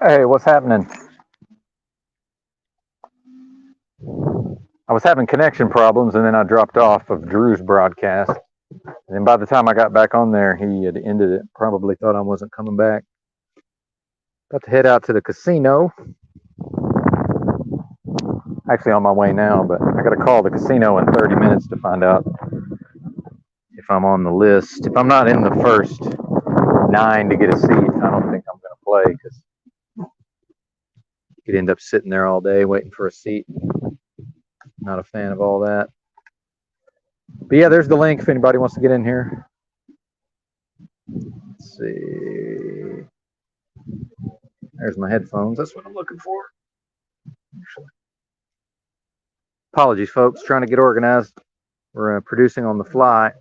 Hey, what's happening? I was having connection problems and then I dropped off of Drew's broadcast. And then by the time I got back on there, he had ended it. Probably thought I wasn't coming back. About to head out to the casino. Actually, on my way now, but I got to call the casino in 30 minutes to find out if I'm on the list. If I'm not in the first 9 to get a seat, I don't think I'm going to play because you could end up sitting there all day waiting for a seat. Not a fan of all that. But yeah, there's the link if anybody wants to get in here. Let's see. There's my headphones. That's what I'm looking for. Apologies, folks. Trying to get organized. We're producing on the fly.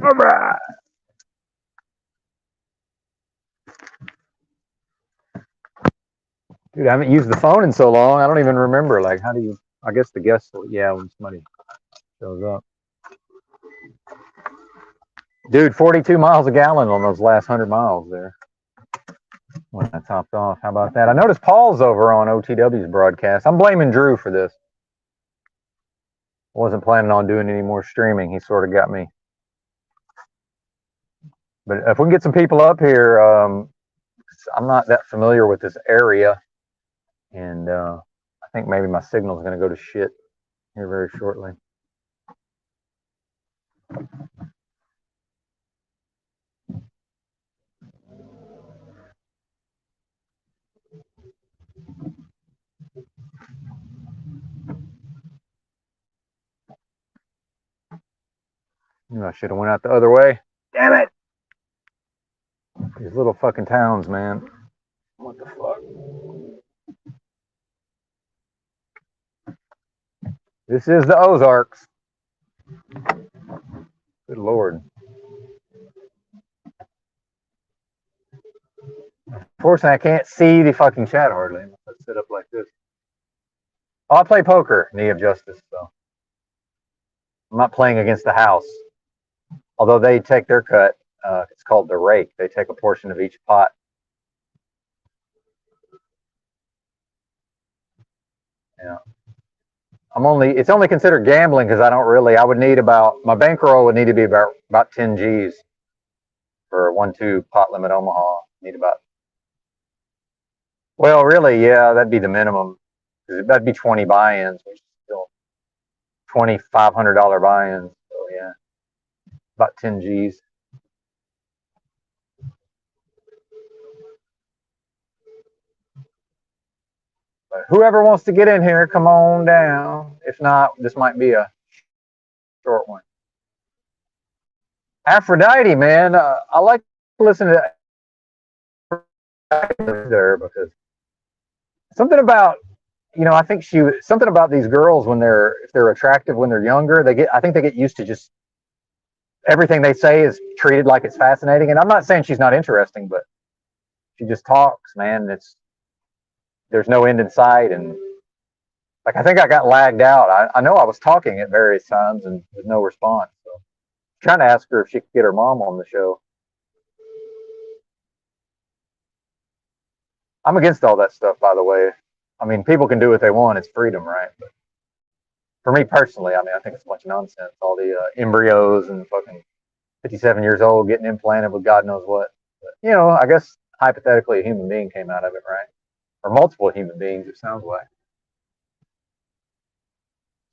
All right. Dude, I haven't used the phone in so long. I don't even remember. Like, how do you? I guess the guest. Yeah, when somebody shows up. Dude, 42 miles a gallon on those last 100 miles there. When I topped off. How about that? I noticed Paul's over on OTW's broadcast. I'm blaming Drew for this. I wasn't planning on doing any more streaming. He sort of got me. But if we can get some people up here, I'm not that familiar with this area. And I think maybe my signal is going to go to shit here very shortly. I should have went out the other way. Damn it! These little fucking towns, man. What the fuck? This is the Ozarks. Good lord. Unfortunately, I can't see the fucking chat hardly. Let's sit up like this. Oh, I play poker, Knee of Justice, so I'm not playing against the house. Although they take their cut. It's called the rake. They take a portion of each pot. Yeah. It's only considered gambling because I would need my bankroll would need to be about 10 G's for a 1-2 pot limit Omaha. Need well, really, yeah, that'd be the minimum. That'd be 20 buy-ins, which is still $2,500 buy-ins. So yeah, about 10 G's. But whoever wants to get in here, come on down. If not, this might be a short one. Aphrodite, man, I like to listen to there because something about I think something about these girls if they're attractive when they're younger, I think they get used to just everything they say is treated like it's fascinating. And I'm not saying she's not interesting, but she just talks, man. There's no end in sight, and like I think I got lagged out. I know I was talking at various times and there's no response. So I'm trying to ask her if she could get her mom on the show. I'm against all that stuff, by the way. I mean, people can do what they want. It's freedom, right? But for me personally, I mean, I think it's a bunch of nonsense. All the embryos and fucking 57 years old getting implanted with God knows what. But, I guess hypothetically a human being came out of it, right? Or multiple human beings, it sounds like.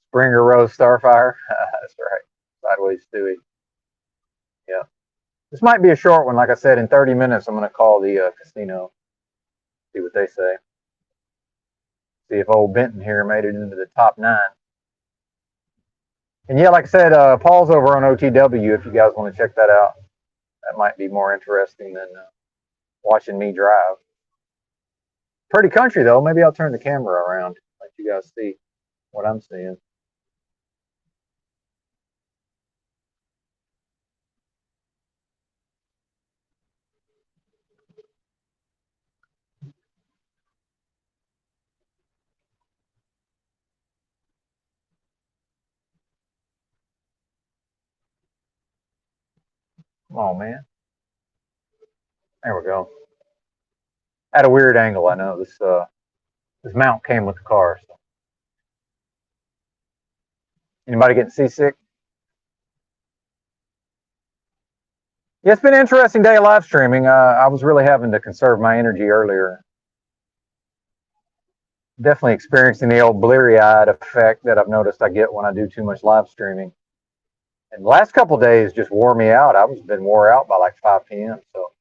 Springer Rose Starfire. That's right. Sideways Stewie. Yeah. This might be a short one. Like I said, in 30 minutes, I'm going to call the casino, see what they say. See if old Benton here made it into the top 9. And yeah, like I said, Paul's over on OTW if you guys want to check that out. That might be more interesting than watching me drive. Pretty country, though. Maybe I'll turn the camera around, let you guys see what I'm seeing. Come on, man. There we go. At a weird angle, I know. This mount came with the car. So. Anybody getting seasick? Yeah, it's been an interesting day of live streaming. I was really having to conserve my energy earlier. Definitely experiencing the old bleary-eyed effect that I've noticed I get when I do too much live streaming. And the last couple of days just wore me out. I was been wore out by like 5 p.m. So,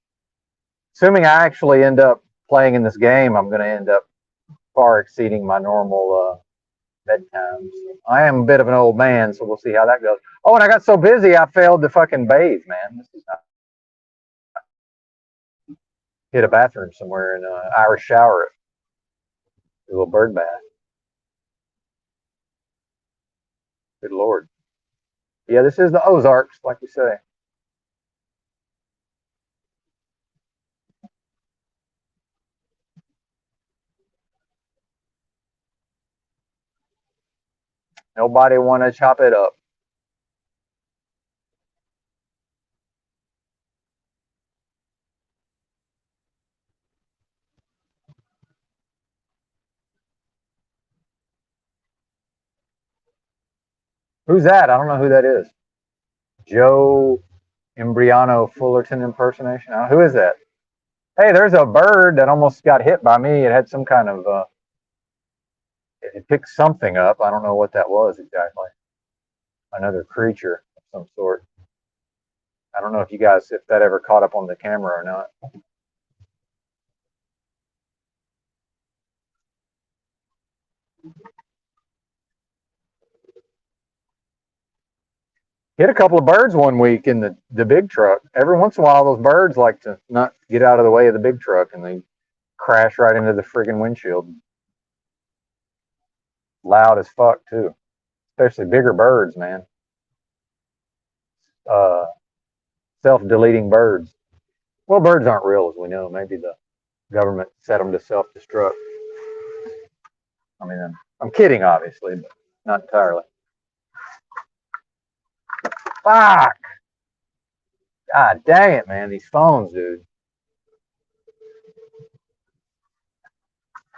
assuming I actually end up playing in this game, I'm going to end up far exceeding my normal bedtime. So I am a bit of an old man, so we'll see how that goes. Oh, and I got so busy I failed to fucking bathe, man. This is not hit a bathroom somewhere and Irish shower it. A little bird bath. Good Lord. Yeah, this is the Ozarks, like we say. Nobody want to chop it up. Who's that? I don't know who that is. Joe Embriano Fullerton impersonation. Who is that? Hey, there's a bird that almost got hit by me. It had some kind of, it picked something up. I don't know what that was exactly. Another creature of some sort. I don't know if you guys, if that ever caught up on the camera or not. Hit a couple of birds one week in the big truck. Every once in a while, those birds like to not get out of the way of the big truck, and they crash right into the friggin' windshield. Loud as fuck too, especially bigger birds, man. Self-deleting birds. Well, birds aren't real, as we know. Maybe the government set them to self-destruct. I mean, I'm kidding, obviously, but not entirely. Fuck! God dang it, man. These phones, dude.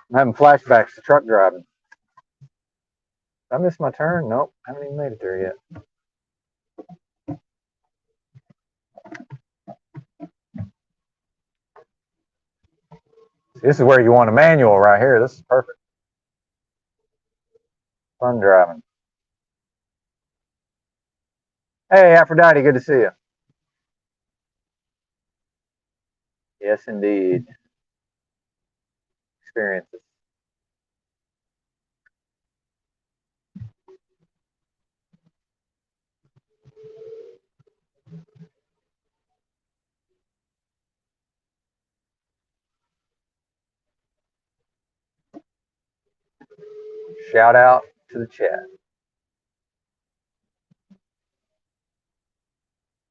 I'm having flashbacks to truck driving. Did I miss my turn? Nope. I haven't even made it there yet. This is where you want a manual right here. This is perfect. Fun driving. Hey, Aphrodite, good to see you. Yes, indeed. Experiences. Shout out to the chat.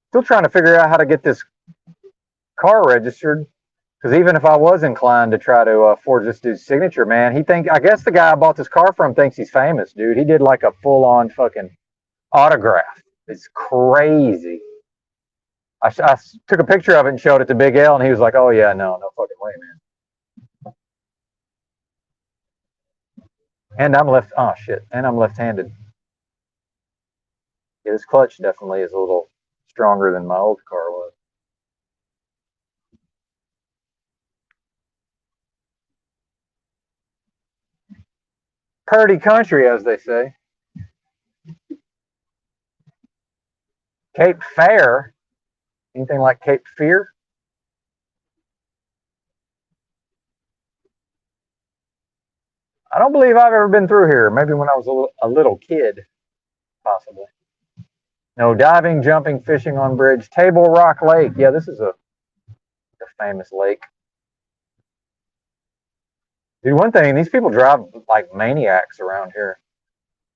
Still trying to figure out how to get this car registered. Because even if I was inclined to try to forge this dude's signature, man, I guess the guy I bought this car from thinks he's famous, dude. He did like a full-on fucking autograph. It's crazy. I took a picture of it and showed it to Big L, and he was like, "Oh yeah, no fucking way, man." And I'm left-handed. Yeah, this clutch definitely is a little stronger than my old car was. Purdy country, as they say. Cape Fear. Anything like Cape Fear? I don't believe I've ever been through here. Maybe when I was a little kid, possibly. No diving, jumping, fishing on bridge. Table Rock Lake. Yeah, this is a famous lake. Dude, one thing, these people drive like maniacs around here.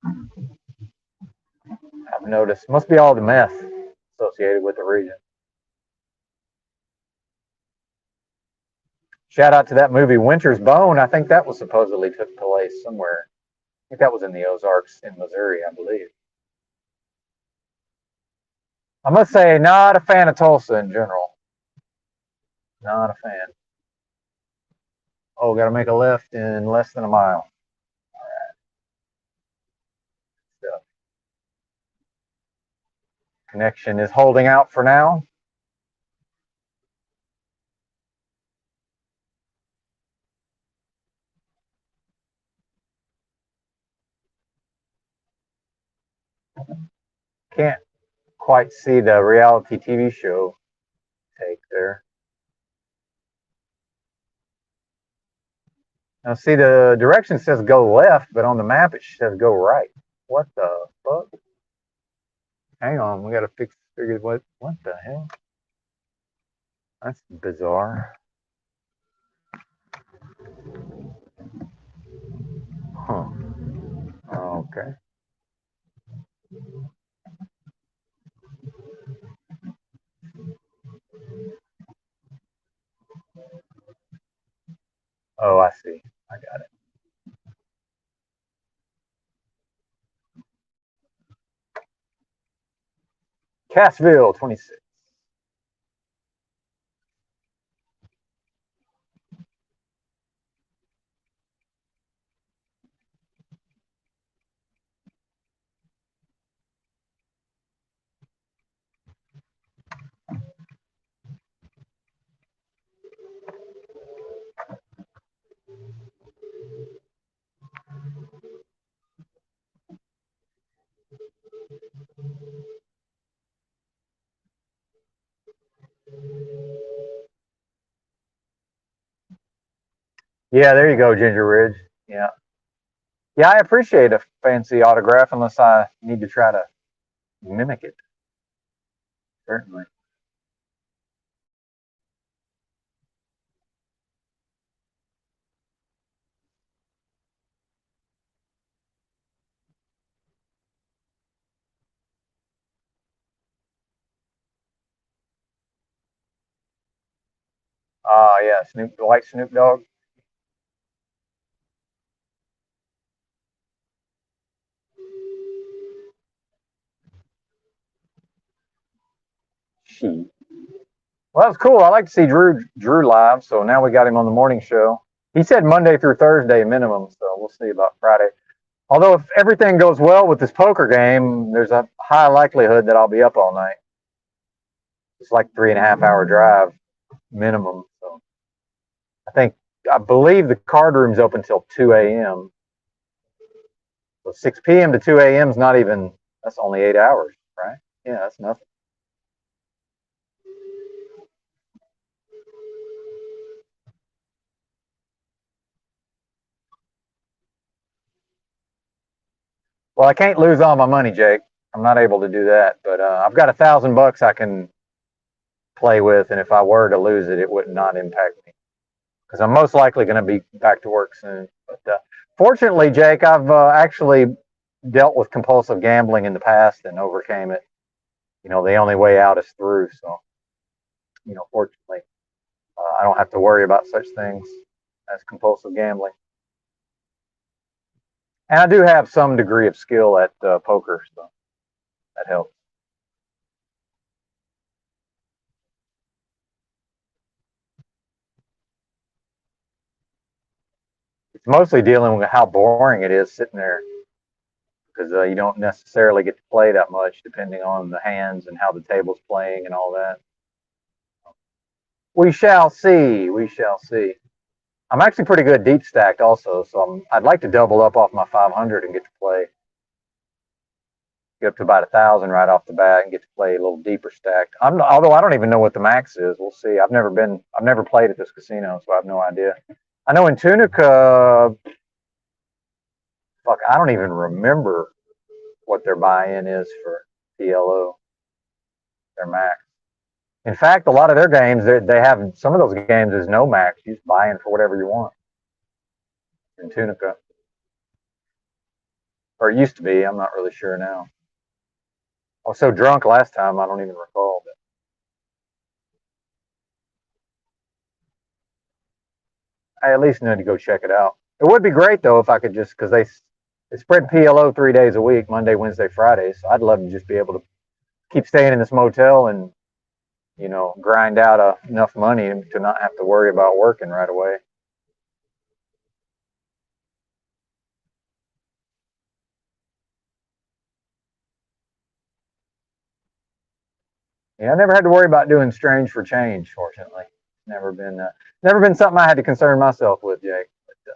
I've noticed. Must be all the meth associated with the region. Shout out to that movie Winter's Bone. I think that was supposedly took place somewhere. I think that was in the Ozarks in Missouri, I believe. I must say, not a fan of Tulsa in general. Not a fan. Oh, got to make a left in less than a mile. So, connection is holding out for now. Can't quite see the reality TV show take there. Now, see, the direction says go left, but on the map it says go right. What the fuck? Hang on, we got to figure what the hell? That's bizarre. Huh. Okay. Oh, I see. I got it. Cassville, 26. Yeah, there you go, Ginger Ridge. Yeah. Yeah, I appreciate a fancy autograph unless I need to try to mimic it. Certainly. Yeah, the white Snoop Dogg. She. Well, that was cool. I like to see Drew live, so now we got him on the morning show. He said Monday through Thursday minimum, so we'll see about Friday. Although if everything goes well with this poker game, there's a high likelihood that I'll be up all night. It's like 3.5 hour drive minimum. So I believe the card room's open till 2 a.m. So 6 p.m. to 2 a.m. is not even, that's only 8 hours, right? Yeah, that's nothing. Well, I can't lose all my money, Jake. I'm not able to do that, but I've got $1,000 I can play with, and if I were to lose it, it would not impact me because I'm most likely going to be back to work soon. But fortunately, Jake, I've actually dealt with compulsive gambling in the past and overcame it. You know, the only way out is through. So, you know, fortunately, I don't have to worry about such things as compulsive gambling. And I do have some degree of skill at poker, so that helps. It's mostly dealing with how boring it is sitting there because you don't necessarily get to play that much depending on the hands and how the table's playing and all that. We shall see. We shall see. I'm actually pretty good deep stacked also, so I'd like to double up off my 500 and get to play. Get up to about 1,000 right off the bat and get to play a little deeper stacked. Although I don't even know what the max is. We'll see. I've never played at this casino, so I have no idea. I know in Tunica, fuck, I don't even remember what their buy-in is for PLO, their max. In fact, a lot of their games, they have some of those games is no max. You just buy in for whatever you want in Tunica, or it used to be. I'm not really sure now. I was so drunk last time, I don't even recall. But I at least need to go check it out. It would be great though if I could just because they spread PLO 3 days a week, Monday, Wednesday, Friday. So I'd love to just be able to keep staying in this motel and, grind out enough money to not have to worry about working right away. Yeah, I never had to worry about doing strange for change. Fortunately, never been something I had to concern myself with, Jake. But,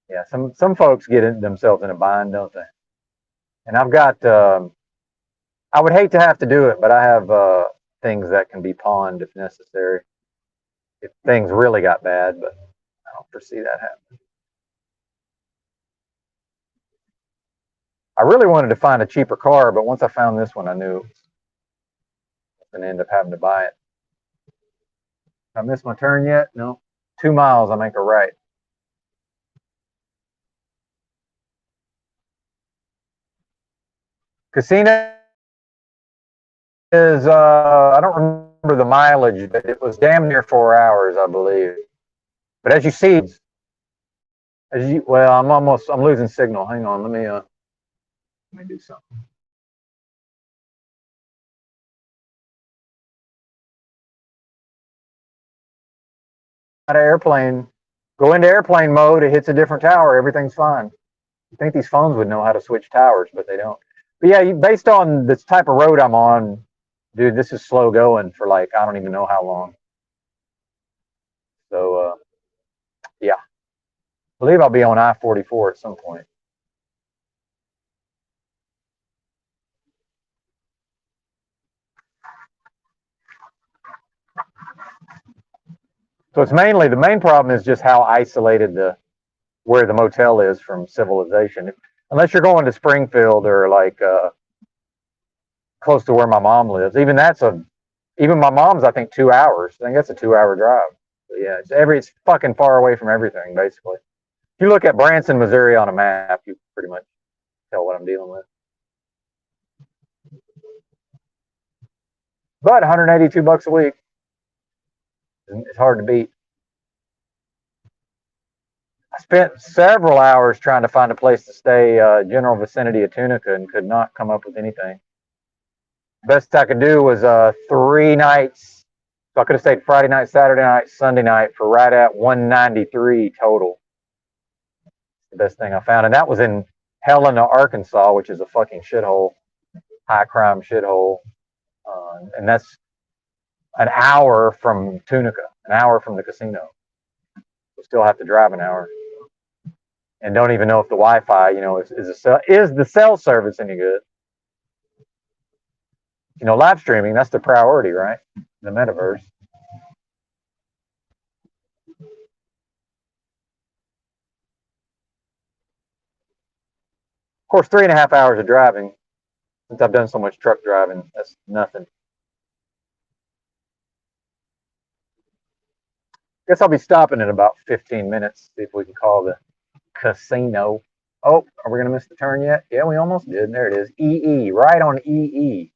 yeah, some folks get themselves in a bind, don't they? And I've got. I would hate to have to do it, but I have things that can be pawned if necessary. If things really got bad, but I don't foresee that happening. I really wanted to find a cheaper car, but once I found this one, I knew I was going to end up having to buy it. I missed my turn yet? No. 2 miles, I make a right. Casino is, I don't remember the mileage, but it was damn near 4 hours, I believe. But as you see, well, I'm losing signal. Hang on, let me do something. Out of airplane, go into airplane mode, it hits a different tower, everything's fine. You think these phones would know how to switch towers, but they don't. But yeah, based on this type of road I'm on, dude, this is slow going for like, I don't even know how long. So, yeah, I believe I'll be on I-44 at some point. So it's mainly, the main problem is just how isolated where the motel is from civilization. Unless you're going to Springfield or like close to where my mom lives. Even my mom's, I think, 2 hours. I think that's a 2 hour drive. But yeah, it's fucking far away from everything, basically. If you look at Branson, Missouri on a map, you pretty much tell what I'm dealing with. But $182 a week, it's hard to beat. I spent several hours trying to find a place to stay, general vicinity of Tunica, and could not come up with anything. Best I could do was 3 nights. So I could have stayed Friday night, Saturday night, Sunday night for right at $193 total. The best thing I found, and that was in Helena, Arkansas, which is a fucking shithole, high crime shithole, and that's an hour from Tunica, an hour from the casino. We still have to drive an hour, and don't even know if the Wi-Fi, is the cell service any good? Live streaming, that's the priority, right? The metaverse. Of course, 3.5 hours of driving. Since I've done so much truck driving, that's nothing. Guess I'll be stopping in about 15 minutes, see if we can call the casino. Oh, are we going to miss the turn yet? Yeah, we almost did. There it is. EE, right on EE.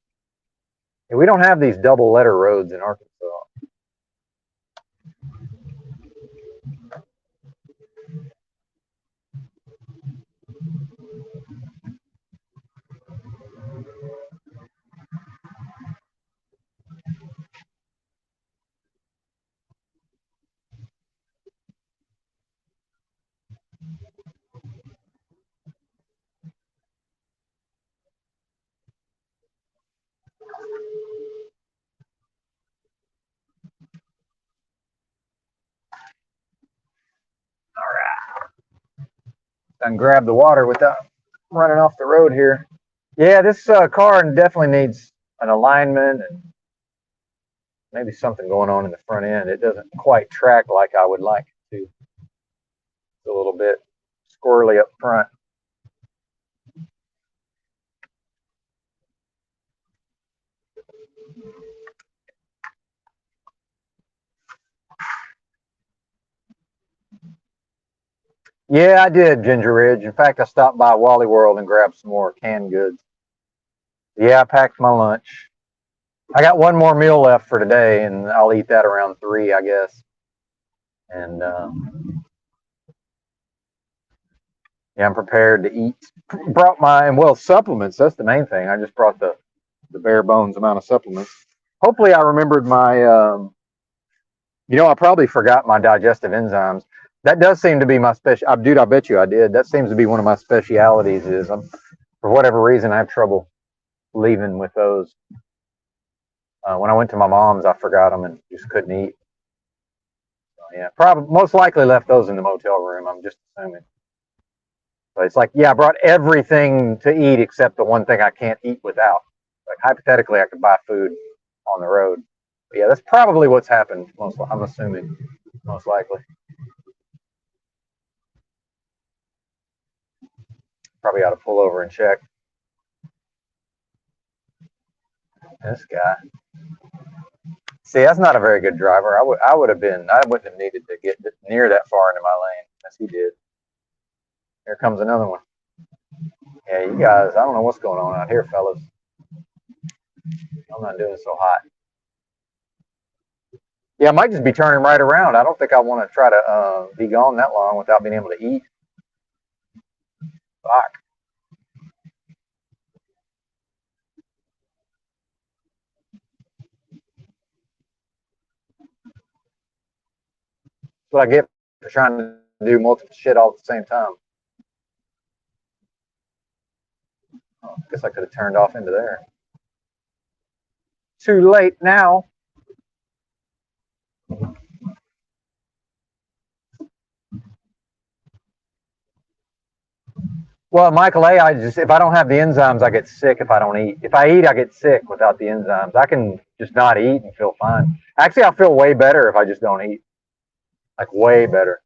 Yeah, we don't have these double letter roads in Arkansas. All right. I can grab the water without running off the road here. Yeah, this car definitely needs an alignment and maybe something going on in the front end. It doesn't quite track like I would like it to. It's a little bit squirrely up front. Yeah, I did, Ginger Ridge. In fact, I stopped by Wally World and grabbed some more canned goods. Yeah, I packed my lunch. I got one more meal left for today, and I'll eat that around 3, I guess. And yeah, I'm prepared to eat. Brought my supplements. That's the main thing. I just brought the the bare bones amount of supplements. Hopefully, I remembered my. I probably forgot my digestive enzymes. That does seem to be my special. Dude, I bet you I did. That seems to be one of my specialities. Is for whatever reason I have trouble leaving with those. When I went to my mom's, I forgot them and just couldn't eat. So, yeah, probably most likely left those in the motel room. I'm just assuming. But it's like, yeah, I brought everything to eat except the one thing I can't eat without. Like hypothetically, I could buy food on the road. But yeah, that's probably what's happened. I'm assuming, most likely. Probably ought to pull over and check. This guy. See, that's not a very good driver. I wouldn't have needed to get near that far into my lane as he did. Here comes another one. Yeah, you guys, I don't know what's going on out here, fellas. I'm not doing so hot. Yeah, I might just be turning right around. I don't think I want to try to be gone that long without being able to eat. Fuck. That's what I get for trying to do multiple shit all at the same time. Oh, guess I could have turned off into there. Too late now. Well, Michael A., if I don't have the enzymes, I get sick if I don't eat. If I eat, I get sick without the enzymes. I can just not eat and feel fine. Actually, I feel way better if I just don't eat. Like way better.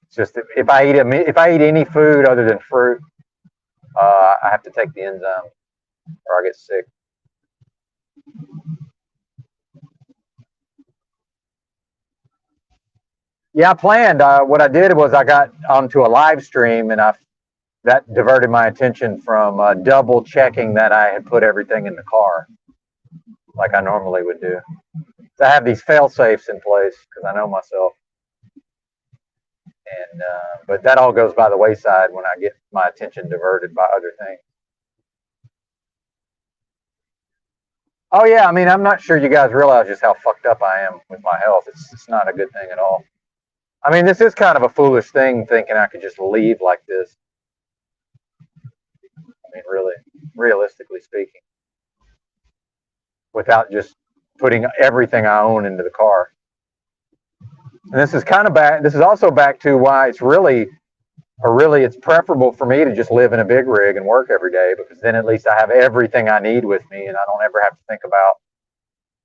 It's just if I eat any food other than fruit, I have to take the enzymes or I get sick. Yeah, I planned. What I did was I got onto a live stream and that diverted my attention from double checking that I had put everything in the car like I normally would do. So I have these fail safes in place because I know myself. And but that all goes by the wayside when I get my attention diverted by other things. Oh yeah, I mean, I'm not sure you guys realize just how fucked up I am with my health. It's not a good thing at all. I mean, this is kind of a foolish thing, thinking I could just leave like this. I mean, really, realistically speaking, without just putting everything I own into the car. And this is kind of back. This is also back to why it's it's preferable for me to just live in a big rig and work every day, because then at least I have everything I need with me and I don't ever have to think about,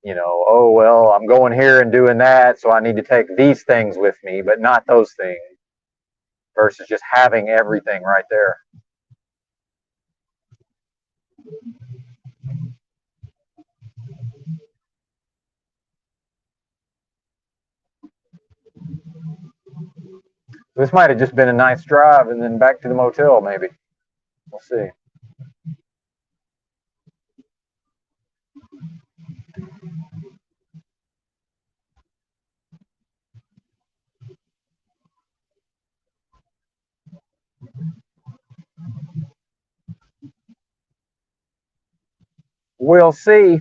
oh, well, I'm going here and doing that, so I need to take these things with me, but not those things, versus just having everything right there. This might have just been a nice drive and then back to the motel, maybe. We'll see. We'll see.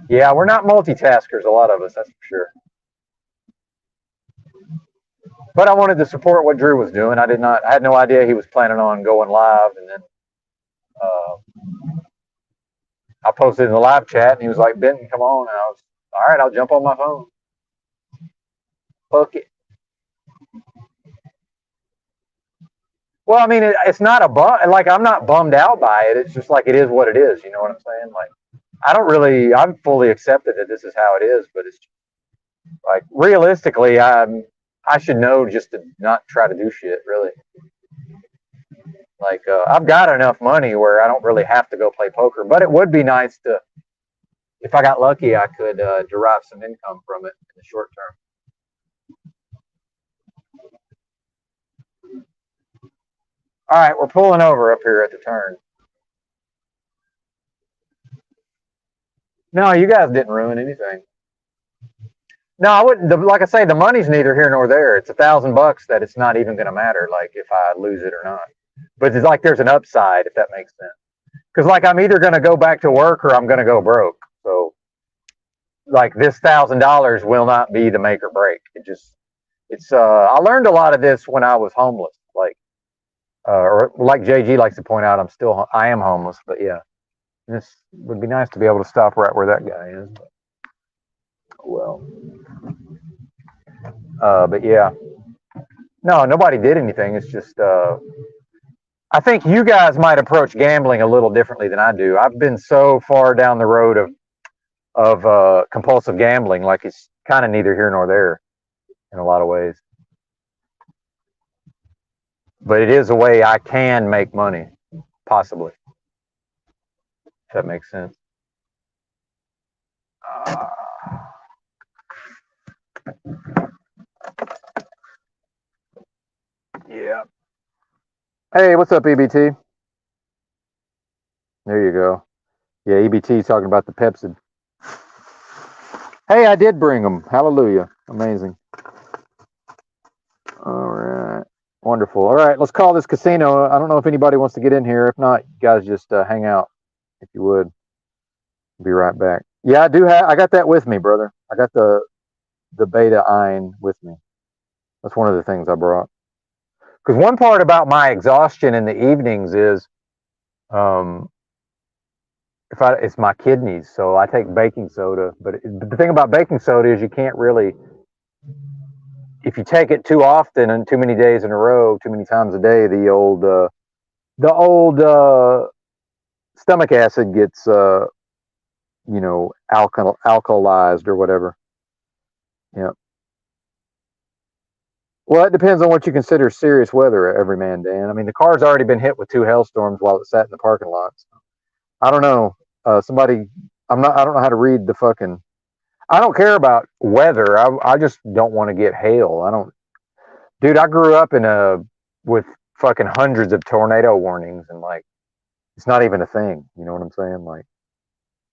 Yeah, we're not multitaskers, a lot of us, that's for sure. But I wanted to support what Drew was doing. I had no idea he was planning on going live, and then I posted in the live chat, and he was like, "Benton, come on." And I was, all right, I'll jump on my phone. Fuck it. Well, I mean, it's not a bum. Like, I'm not bummed out by it. It's just like it is what it is. You know what I'm saying? Like, I'm fully accepted that this is how it is. But it's like realistically, I should know just to not try to do shit. Really. Like, I've got enough money where I don't really have to go play poker. But it would be nice to, if I got lucky, I could derive some income from it in the short term. All right, we're pulling over up here at the turn. No, you guys didn't ruin anything. No, I wouldn't. Like I say, the money's neither here nor there. It's $1,000 that it's not even going to matter, like if I lose it or not. But it's like there's an upside, if that makes sense. Because like I'm either going to go back to work or I'm going to go broke. So like this $1,000 will not be the make or break. It's. I learned a lot of this when I was homeless. Like or like JG likes to point out, I am homeless. But yeah, this would be nice to be able to stop right where that guy is. But, well, but yeah. No, nobody did anything. It's just I think you guys might approach gambling a little differently than I do. I've been so far down the road of compulsive gambling, like it's kind of neither here nor there in a lot of ways. But it is a way I can make money, possibly. If that makes sense. Uh, yeah. Hey, what's up, EBT? There you go. Yeah, EBT talking about the Pepsi. Hey, I did bring them. Hallelujah. Amazing. All right. Wonderful. All right, let's call this casino. I don't know if anybody wants to get in here. If not, you guys just hang out if you would. Be right back. Yeah, I do have. I got that with me, brother. I got the beta ein with me. That's one of the things I brought. Because one part about my exhaustion in the evenings is, um, it's my kidneys. So I take baking soda. But the thing about baking soda is you can't really, if you take it too often and too many days in a row, too many times a day, the old stomach acid gets alkalized or whatever. Yeah. Well, it depends on what you consider serious weather, every man, Dan. I mean, the car's already been hit with 2 hailstorms while it sat in the parking lot. So I don't know. Somebody, I don't know how to read the fucking. I don't care about weather. I just don't want to get hail. I don't, dude. I grew up with fucking hundreds of tornado warnings, and like, it's not even a thing. You know what I'm saying? Like,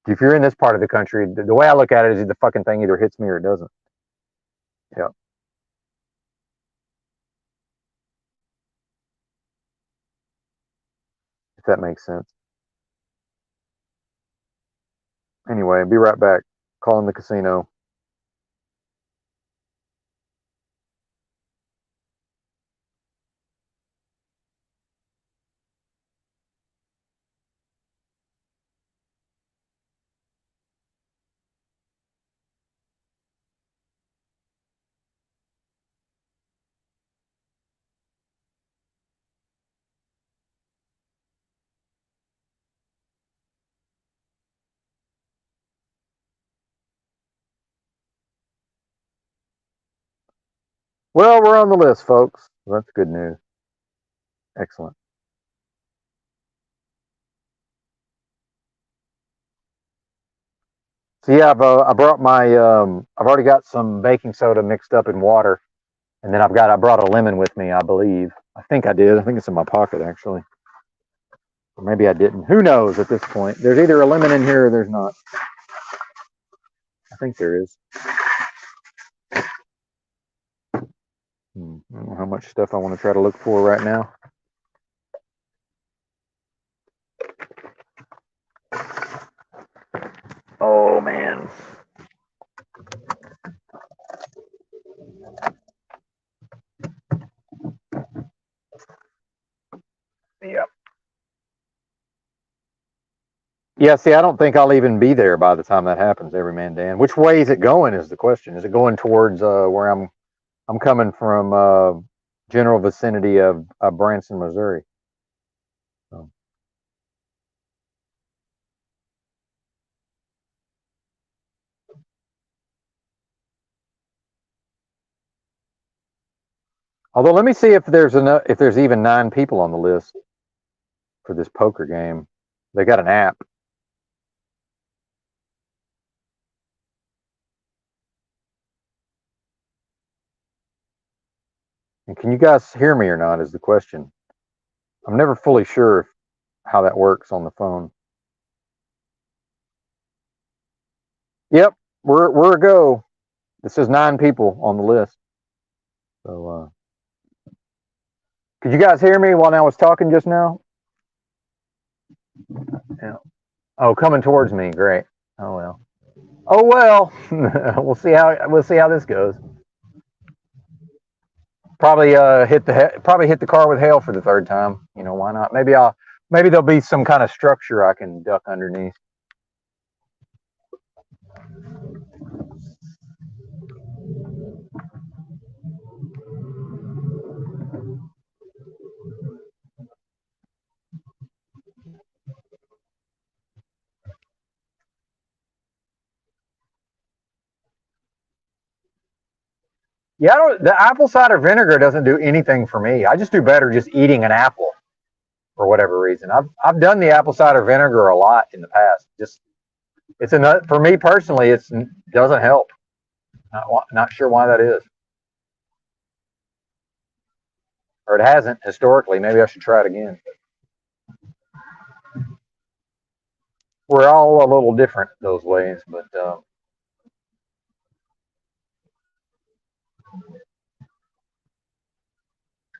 if you're in this part of the country, the way I look at it is the fucking thing either hits me or it doesn't. Yeah. If that makes sense. Anyway, be right back. Calling the casino. Well, we're on the list, folks. That's good news. Excellent. So yeah, I brought my I've already got some baking soda mixed up in water, and then I brought a lemon with me. I believe. I think I did. I think it's in my pocket actually, or maybe I didn't. Who knows at this point? There's either a lemon in here or there's not. I think there is. I don't know how much stuff I want to try to look for right now. Oh man. Yep. Yeah, see, I don't think I'll even be there by the time that happens, every man Dan. Which way is it going is the question. Is it going towards where I'm coming from, general vicinity of Branson, Missouri. So. Although let me see if there's even 9 people on the list for this poker game. They got an app. And can you guys hear me or not is the question. I'm never fully sure how that works on the phone. Yep, we're a go. This is 9 people on the list. So, could you guys hear me while I was talking just now? Yeah. Oh, coming towards me. Great. Oh well. Oh well. we'll see how this goes. Probably hit the car with hail for the 3rd time. You know, why not? Maybe there'll be some kind of structure I can duck underneath. Yeah, the apple cider vinegar doesn't do anything for me. I just do better just eating an apple for whatever reason. I've done the apple cider vinegar a lot in the past. Just for me personally, it doesn't help. Not sure why that is, or it hasn't historically. Maybe I should try it again. We're all a little different those ways, but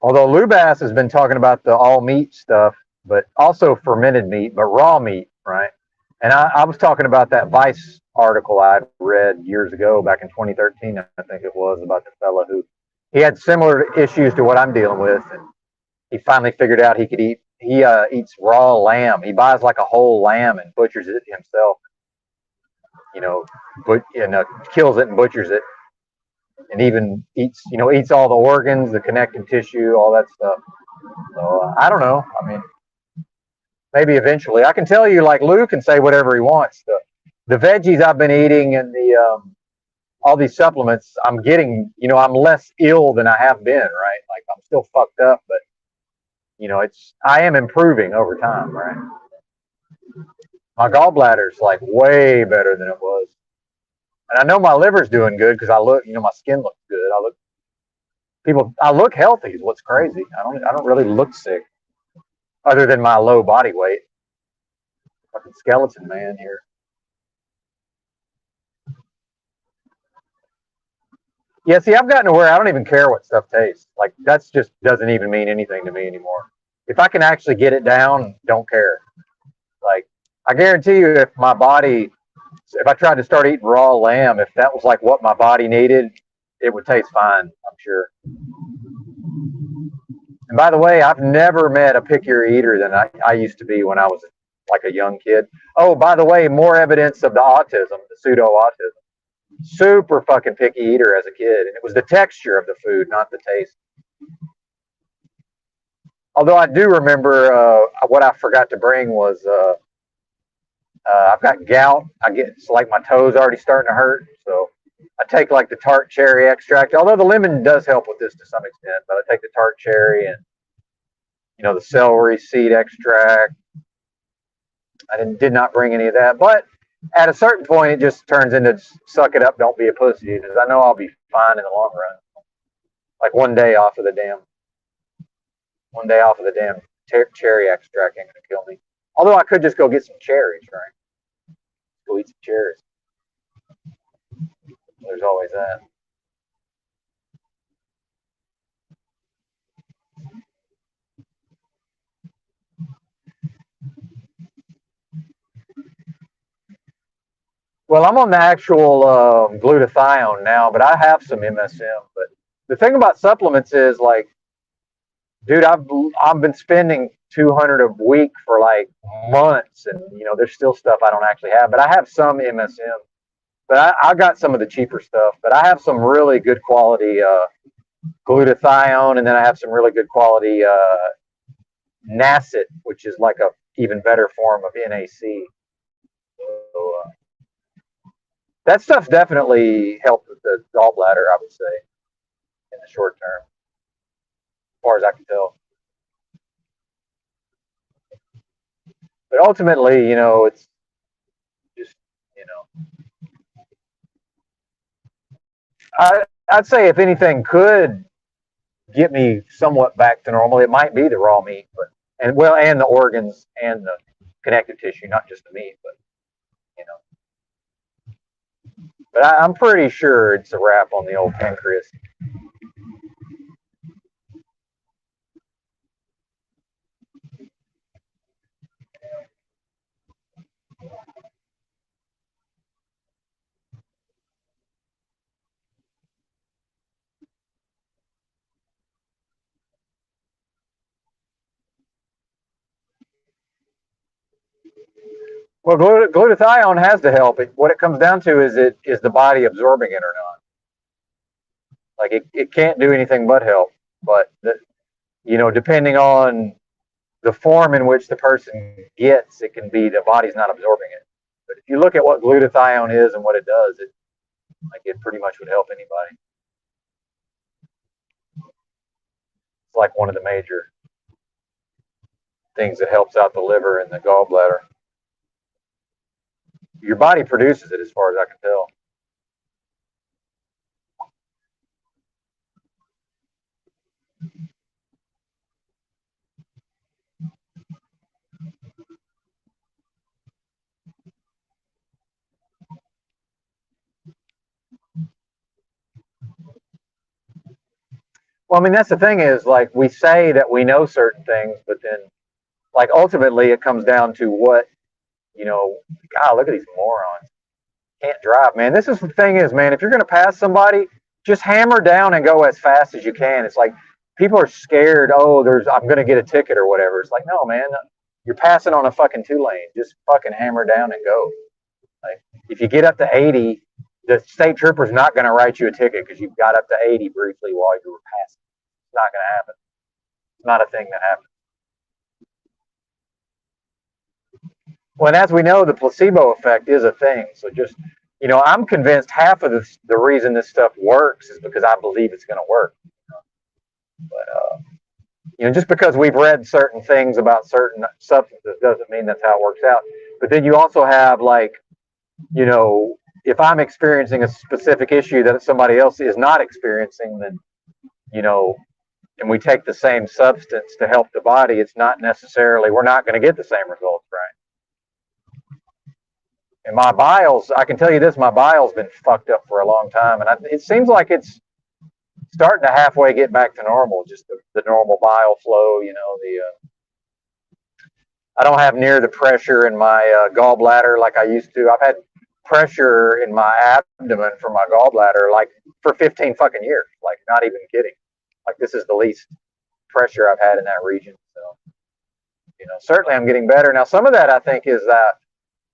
although Lubass has been talking about the all meat stuff, but also fermented meat, but raw meat, right? And I was talking about that Vice article I'd read years ago, back in 2013, I think it was, about the fella who he had similar issues to what I'm dealing with, and he finally figured out he could eat. He eats raw lamb. He buys like a whole lamb and butchers it himself. You know, kills it and butchers it, and even eats all the organs, the connective tissue, all that stuff. So I don't know. I mean, maybe eventually. I can tell you, like Lou can say whatever he wants. The veggies I've been eating and the all these supplements I'm getting, I'm less ill than I have been, right? Like I'm still fucked up, but I am improving over time, right? My gallbladder's like way better than it was. And I know my liver's doing good because I look, my skin looks good. I look healthy is what's crazy. I don't really look sick other than my low body weight. Fucking skeleton man here. Yeah, see, I've gotten to where I don't even care what stuff tastes. Like that's just doesn't even mean anything to me anymore. If I can actually get it down, don't care. Like I guarantee you, if I tried to start eating raw lamb, if that was like what my body needed, it would taste fine, I'm sure. And by the way, I've never met a pickier eater than I used to be when I was like a young kid. Oh, by the way, more evidence of the autism, the pseudo autism. Super fucking picky eater as a kid. And it was the texture of the food, not the taste. Although I do remember what I forgot to bring was I've got gout. It's like my toes already starting to hurt. So I take like the tart cherry extract, although the lemon does help with this to some extent, but I take the tart cherry and, the celery seed extract. I did not bring any of that, but at a certain point, it just turns into suck it up, don't be a pussy, because I know I'll be fine in the long run. Like one day off of the damn cherry extract ain't gonna kill me. Although I could just go get some cherries, right? Go eat some cherries. There's always that. Well, I'm on the actual glutathione now, but I have some MSM. But the thing about supplements is, like, dude, I've been spending 200 a week for like months, and there's still stuff I don't actually have, but I have some MSM. But I got some of the cheaper stuff, but I have some really good quality glutathione, and then I have some really good quality Nacet, which is like a even better form of NAC. So, that stuff's definitely helped with the gallbladder, I would say, in the short term, as far as I can tell. But ultimately, it's just, I'd say if anything could get me somewhat back to normal, it might be the raw meat, and the organs and the connective tissue, not just the meat, but But I'm pretty sure it's a wrap on the old pancreas. Well, glutathione has to help. What it comes down to is the body absorbing it or not. Like it can't do anything but help. But depending on the form in which the person gets, it can be the body's not absorbing it. But if you look at what glutathione is and what it does, it pretty much would help anybody. It's like one of the major things that helps out the liver and the gallbladder. Your body produces it, as far as I can tell. Well, I mean, that's the thing is, like, we say that we know certain things, but then, like, ultimately it comes down to what, God, look at these morons. Can't drive, man. This is the thing is, man, if you're going to pass somebody, just hammer down and go as fast as you can. It's like people are scared. Oh, I'm going to get a ticket or whatever. It's like, no, man, you're passing on a fucking 2-lane. Just fucking hammer down and go. Like, if you get up to 80, the state trooper's not going to write you a ticket because you got up to 80 briefly while you were passing. It's not going to happen. It's not a thing that happens. Well, and as we know, the placebo effect is a thing. So just, I'm convinced half of the reason this stuff works is because I believe it's going to work. But, just because we've read certain things about certain substances doesn't mean that's how it works out. But then you also have, like, if I'm experiencing a specific issue that somebody else is not experiencing, then, and we take the same substance to help the body, it's not necessarily, we're not going to get the same results, right? And my biles, I can tell you this, my bile's been fucked up for a long time. And it seems like it's starting to halfway get back to normal, just the normal bile flow, I don't have near the pressure in my gallbladder like I used to. I've had pressure in my abdomen for my gallbladder like for 15 fucking years, like not even kidding. Like this is the least pressure I've had in that region. So, certainly I'm getting better. Now, some of that I think is that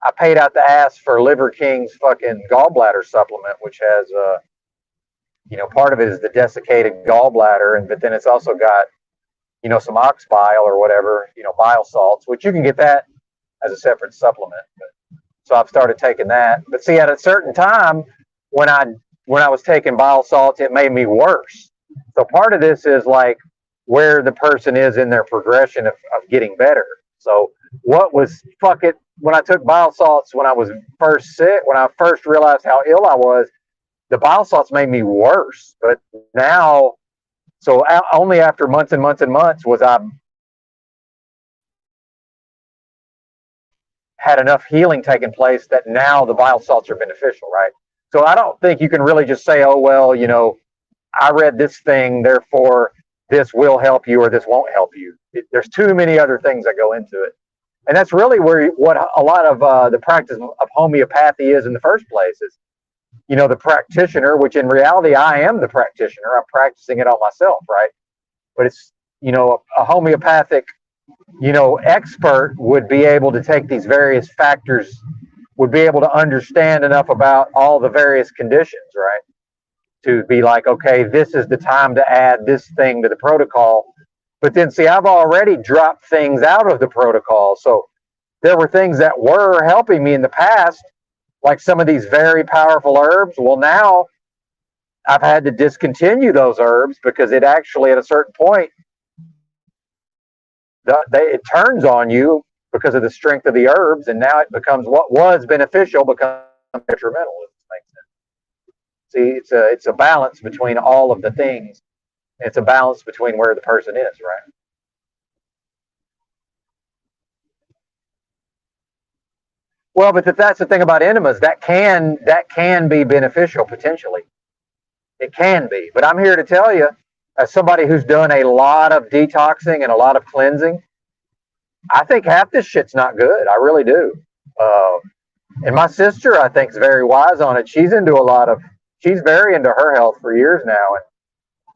I paid out the ass for Liver King's fucking gallbladder supplement, which has, part of it is the desiccated gallbladder, but then it's also got, some ox bile or whatever, bile salts, which you can get that as a separate supplement. So I've started taking that. But see, at a certain time, when I was taking bile salts, it made me worse. So part of this is like where the person is in their progression of getting better. So what was when I took bile salts when I was first sick, when I first realized how ill I was, the bile salts made me worse. But now, so only after months and months and months was I had enough healing taking place that now the bile salts are beneficial, right? So I don't think you can really just say, oh, well, I read this thing, therefore this will help you or this won't help you. There's too many other things that go into it. And that's really what a lot of the practice of homeopathy is in the first place is, the practitioner, which in reality I am the practitioner. I'm practicing it on myself, right? But it's, a homeopathic, expert would be able to take these various factors, would be able to understand enough about all the various conditions, right? To be like, okay, this is the time to add this thing to the protocol. But then, see, I've already dropped things out of the protocol. So there were things that were helping me in the past, like some of these very powerful herbs. Well, now I've had to discontinue those herbs because it actually, at a certain point, it turns on you because of the strength of the herbs, and now it becomes what was beneficial becomes detrimental. If this makes sense. See, it's a balance between all of the things. It's a balance between where the person is, right? Well, but that's the thing about enemas. That can be beneficial potentially. It can be. But I'm here to tell you, as somebody who's done a lot of detoxing and a lot of cleansing, I think half this shit's not good. I really do. Uh, and my sister, I think, is very wise on it. She's very into her health for years now, and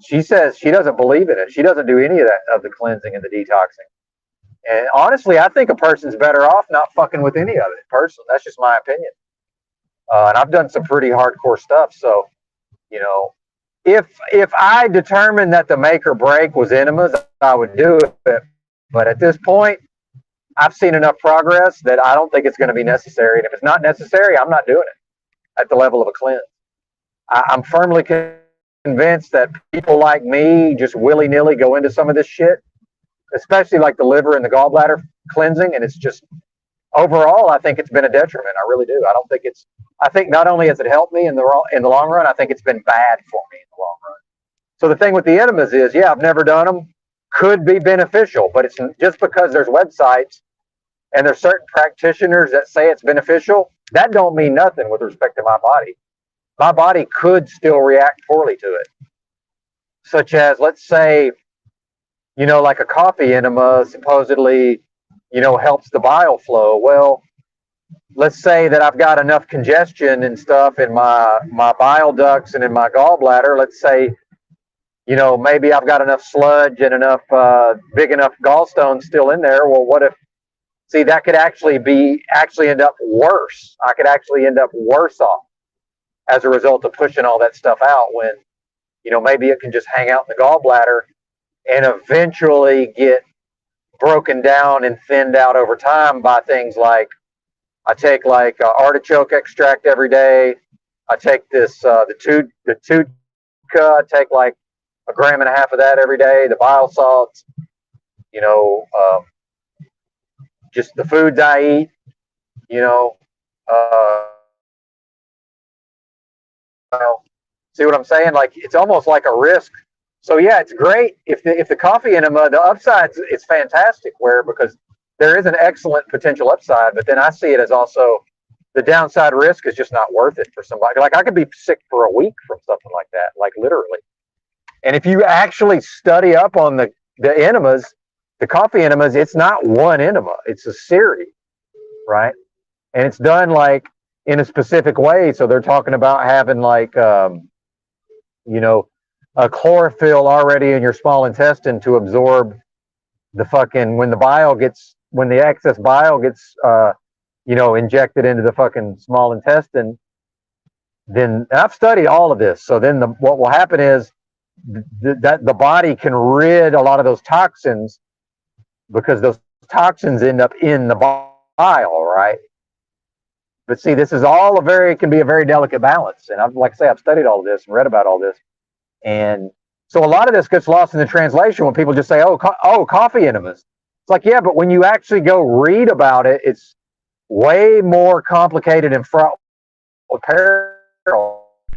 she says she doesn't believe in it. She doesn't do any of that of the cleansing and the detoxing. And honestly, I think a person's better off not fucking with any of it. Personally, that's just my opinion. And I've done some pretty hardcore stuff. So, you know, if I determined that the make or break was enemas, I would do it. But at this point, I've seen enough progress that I don't think it's going to be necessary. And if it's not necessary, I'm not doing it at the level of a cleanse. I'm firmly convinced that people like me just willy nilly go into some of this shit, especially like the liver and the gallbladder cleansing. And it's just overall, I think it's been a detriment. I really do. I think not only has it helped me in the long run, I think it's been bad for me in the long run. So the thing with the enemas is, yeah, I've never done them. Could be beneficial, but it's just because there's websites and there's certain practitioners that say it's beneficial, that don't mean nothing with respect to my body. My body could still react poorly to it. Such as, let's say, like a coffee enema supposedly, helps the bile flow. Well, let's say that I've got enough congestion and stuff in my bile ducts and in my gallbladder. Let's say, maybe I've got enough sludge and enough big enough gallstones still in there. Well, what if, see, that could actually end up worse. I could actually end up worse off as a result of pushing all that stuff out when, maybe it can just hang out in the gallbladder and eventually get broken down and thinned out over time by things like, I take like artichoke extract every day. I take this, the tuca, I take like 1.5 grams of that every day, the bile salts, just the foods I eat, see what I'm saying? Like, it's almost like a risk. So yeah, it's great if the coffee enema, the upside is fantastic, because there is an excellent potential upside, but then I see it as also the downside risk is just not worth it for somebody. Like, I could be sick for a week from something like that, like literally. And if you actually study up on the enemas, the coffee enemas, it's not one enema, it's a series, right? And it's done like in a specific way. So they're talking about having like, a chlorophyll already in your small intestine to absorb the fucking, when the excess bile gets, injected into the fucking small intestine. Then, and I've studied all of this. So then what will happen is that the body can rid a lot of those toxins, because those toxins end up in the bile, right? But see, this is all can be a very delicate balance. And like I say, I've studied all of this and read about all this. And so a lot of this gets lost in the translation when people just say, oh, coffee enemas. It's like, yeah, but when you actually go read about it, it's way more complicated and fraught with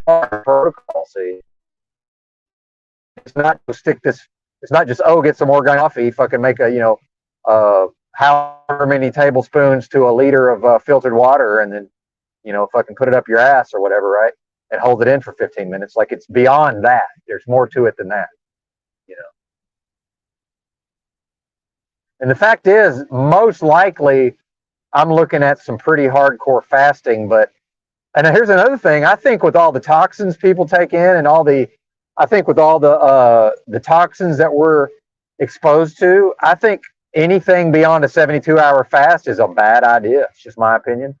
protocol. See, it's not just get some organic coffee, fucking make however many tablespoons to a liter of filtered water, and then fucking put it up your ass or whatever, right? And hold it in for 15 minutes. Like, it's beyond that. There's more to it than that, And the fact is, most likely, I'm looking at some pretty hardcore fasting. And here's another thing. I think with all the toxins people take in and I think with all the toxins that we're exposed to, I think anything beyond a 72-hour fast is a bad idea. It's just my opinion.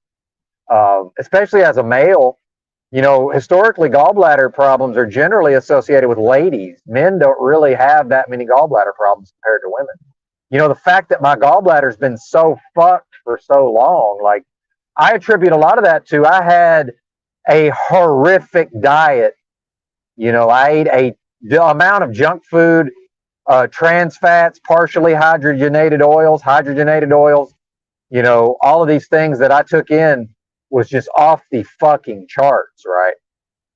Especially as a male. Historically, gallbladder problems are generally associated with ladies. Men don't really have that many gallbladder problems compared to women. The fact that my gallbladder's been so fucked for so long, like, I attribute a lot of that to, I had a horrific diet. I ate the amount of junk food, trans fats, partially hydrogenated oils, all of these things that I took in was just off the fucking charts, right?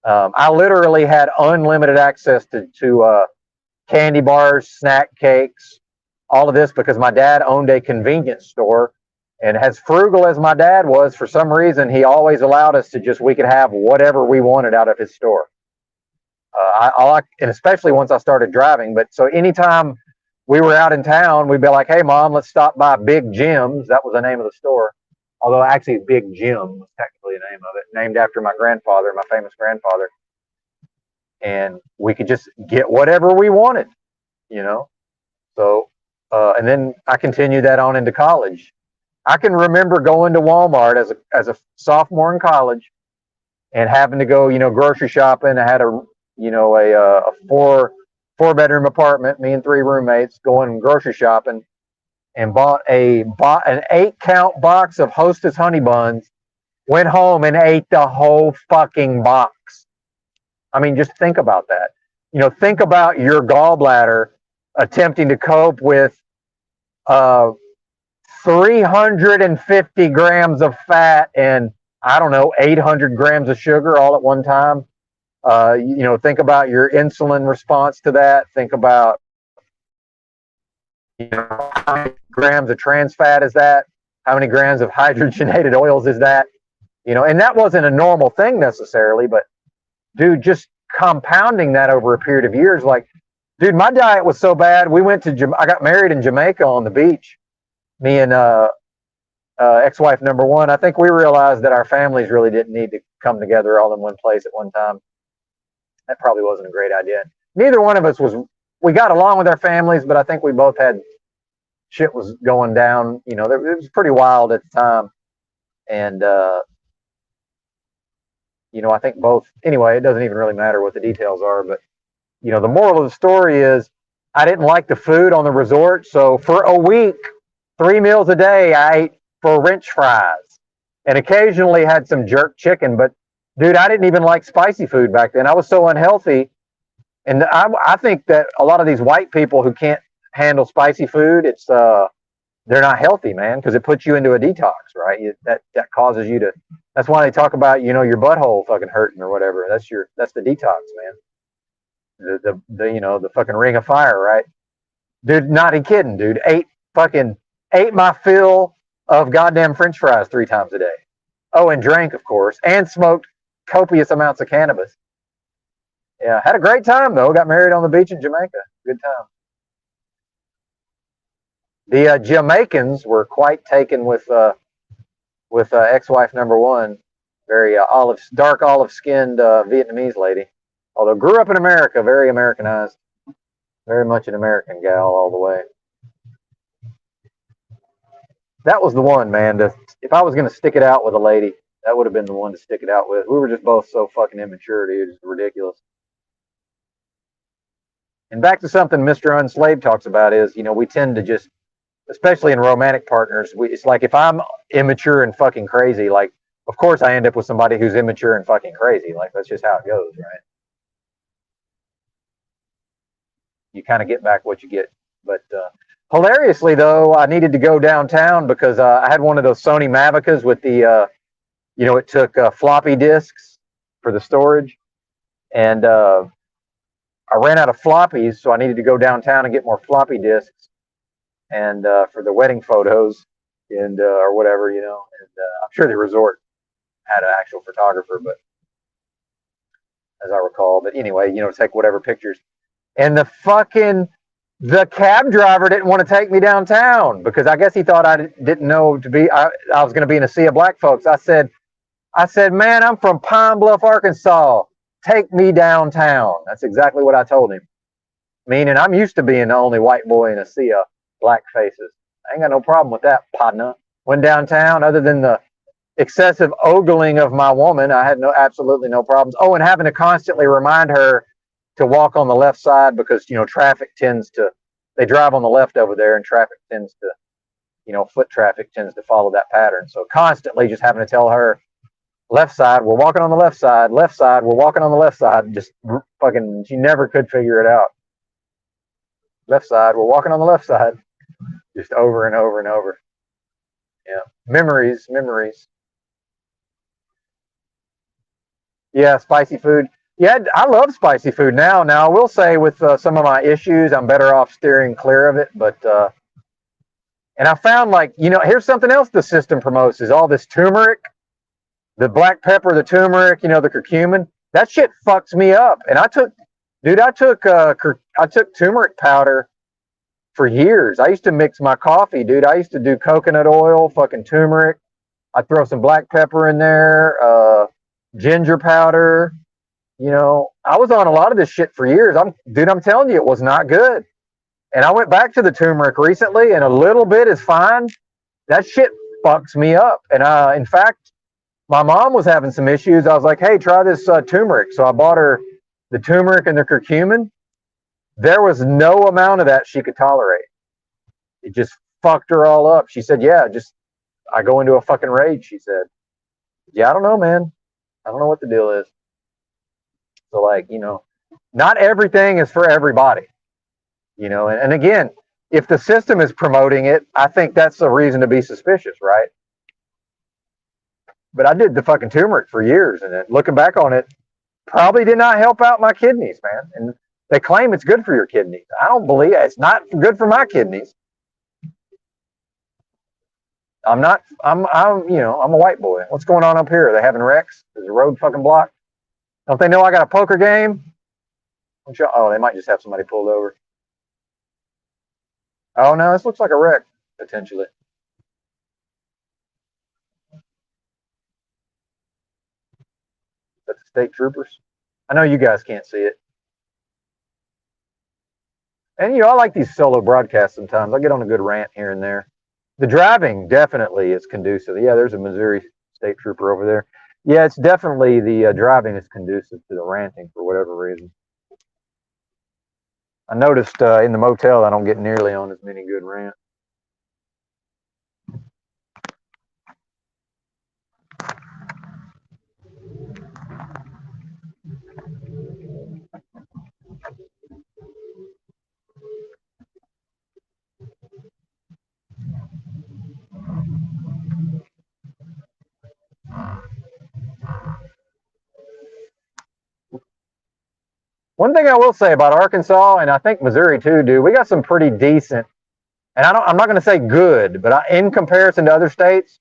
I literally had unlimited access to candy bars, snack cakes, all of this, because my dad owned a convenience store, And as frugal as my dad was, for some reason, he always allowed us to we could have whatever we wanted out of his store. And especially once I started driving. But so anytime we were out in town, we'd be like, hey, Mom, let's stop by Big Jim's. That was the name of the store. Although actually Big Jim was technically the name of it, named after my grandfather, my famous grandfather. And we could just get whatever we wanted, you know. So, and then I continued that on into college. I can remember going to Walmart as a sophomore in college and having to go, grocery shopping. I had a four bedroom apartment, me and 3 roommates going grocery shopping, and bought an 8-count box of Hostess honey buns. Went home and ate the whole fucking box. I mean, just think about that. Think about your gallbladder attempting to cope with 350 grams of fat and, I don't know, 800 grams of sugar all at one time. Think about your insulin response to that. Think about, how many grams of trans fat is that? How many grams of hydrogenated oils is that? And that wasn't a normal thing necessarily, but dude, just compounding that over a period of years, like, dude, my diet was so bad. I got married in Jamaica on the beach. Me and ex-wife number 1. I think we realized that our families really didn't need to come together all in one place at one time. That probably wasn't a great idea. Neither one of us we got along with our families, but I think we both had shit was going down. It was pretty wild at the time. And, I think both, anyway, it doesn't even really matter what the details are, but, the moral of the story is I didn't like the food on the resort. So for a week, 3 meals a day, I ate French fries and occasionally had some jerk chicken. But dude, I didn't even like spicy food back then. I was so unhealthy. And I think that a lot of these white people who can't handle spicy food, they're not healthy, man, because it puts you into a detox, right? That causes you to. That's why they talk about your butthole fucking hurting or whatever. That's the detox, man. The fucking ring of fire, right? Dude, not even kidding, dude. Ate my fill of goddamn French fries 3 times a day. Oh, and drank, of course, and smoked copious amounts of cannabis. Yeah, had a great time though. Got married on the beach in Jamaica. Good time. The Jamaicans were quite taken with ex-wife number 1, very dark olive-skinned Vietnamese lady. Although grew up in America, very Americanized, very much an American gal all the way. That was the one, man. If I was going to stick it out with a lady, that would have been the one to stick it out with. We were just both so fucking immature, dude. It's ridiculous. And back to something Mr. Unslaved talks about is, we tend to just, especially in romantic partners, it's like if I'm immature and fucking crazy, like, of course I end up with somebody who's immature and fucking crazy. Like, that's just how it goes, right? You kind of get back what you get. But hilariously, though, I needed to go downtown because I had one of those Sony Mavicas with the, it took floppy disks for the storage. And I ran out of floppies, so I needed to go downtown and get more floppy disks and for the wedding photos and or whatever, and I'm sure the resort had an actual photographer, but as I recall. But anyway, take whatever pictures. And the cab driver didn't want to take me downtown because I guess he thought I didn't know I was going to be in a sea of black folks. I said, man, I'm from Pine Bluff, Arkansas. Take me downtown. That's exactly what I told him. Meaning I'm used to being the only white boy in a sea of black faces. I ain't got no problem with that, partner. Went downtown, other than the excessive ogling of my woman, I had absolutely no problems. Oh, and having to constantly remind her to walk on the left side because, traffic they drive on the left over there and traffic tends to, foot traffic tends to follow that pattern. So constantly just having to tell her, left side, we're walking on the left side, we're walking on the left side. Just fucking, she never could figure it out. Left side, we're walking on the left side. Just over and over and over. Yeah. Memories. Yeah, spicy food. Yeah, I love spicy food now. Now, I will say with some of my issues, I'm better off steering clear of it. But And I found like, here's something else the system promotes is all this turmeric, the black pepper, the turmeric, the curcumin. That shit fucks me up. And I took turmeric powder for years. I used to mix my coffee, dude. I used to do coconut oil, fucking turmeric. I'd throw some black pepper in there, ginger powder. I was on a lot of this shit for years. I'm telling you, it was not good. And I went back to the turmeric recently, and a little bit is fine. That shit fucks me up. And in fact, my mom was having some issues. I was like, hey, try this turmeric. So I bought her the turmeric and the curcumin. There was no amount of that she could tolerate. It just fucked her all up. She said, yeah, I go into a fucking rage, she said. Yeah, I don't know, man. I don't know what the deal is. So, like, not everything is for everybody. And again, if the system is promoting it, I think that's a reason to be suspicious, right? But I did the fucking turmeric for years, and then looking back on it, probably did not help out my kidneys, man. And they claim it's good for your kidneys. I don't believe it. It's not good for my kidneys. I'm a white boy. What's going on up here? Are they having wrecks? Is the road fucking blocked? Don't they know I got a poker game? Oh, they might just have somebody pulled over. Oh, no, this looks like a wreck, potentially. That's the state troopers. I know you guys can't see it. And, I like these solo broadcasts sometimes. I get on a good rant here and there. The driving definitely is conducive. Yeah, there's a Missouri state trooper over there. Yeah, it's definitely the driving is conducive to the ranting for whatever reason. I noticed in the motel I don't get nearly on as many good rants. One thing I will say about Arkansas, and I think Missouri too, dude, we got some pretty decent, and I'm not going to say good, but in comparison to other states,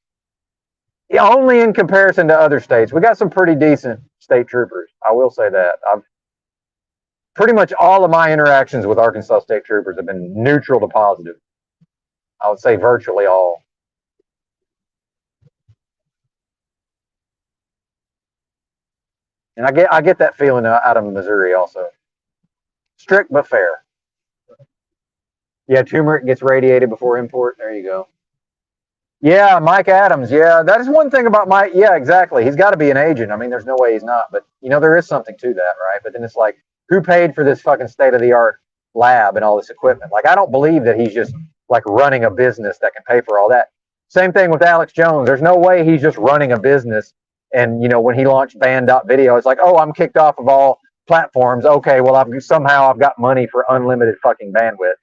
only in comparison to other states, we got some pretty decent state troopers. I will say that. Pretty much all of my interactions with Arkansas state troopers have been neutral to positive. I would say virtually all. And I get that feeling out of Missouri also. Strict but fair. Yeah, turmeric gets radiated before import. There you go. Yeah, Mike Adams. Yeah, that is one thing about Mike. Yeah, exactly. He's got to be an agent. I mean, there's no way he's not. But, there is something to that, right? But then it's like, who paid for this fucking state-of-the-art lab and all this equipment? Like, I don't believe that he's just, like, running a business that can pay for all that. Same thing with Alex Jones. There's no way he's just running a business. And, when he launched Band.video, it's like, oh, I'm kicked off of all platforms. Okay, well, I've got money for unlimited fucking bandwidth.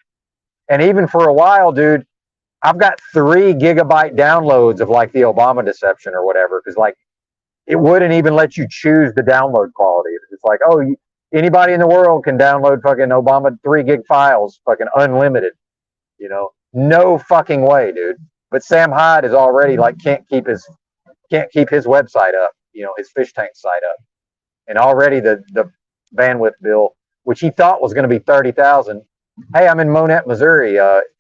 And even for a while, dude, I've got 3 gigabyte downloads of like the Obama deception or whatever, because like it wouldn't even let you choose the download quality. It's like, oh, anybody in the world can download fucking Obama 3 gig files, fucking unlimited. No fucking way, dude. But Sam Hyde is already like can't keep his website up, his fish tank site up, and already the bandwidth bill, which he thought was going to be 30,000. Hey, I'm in Monette, Missouri.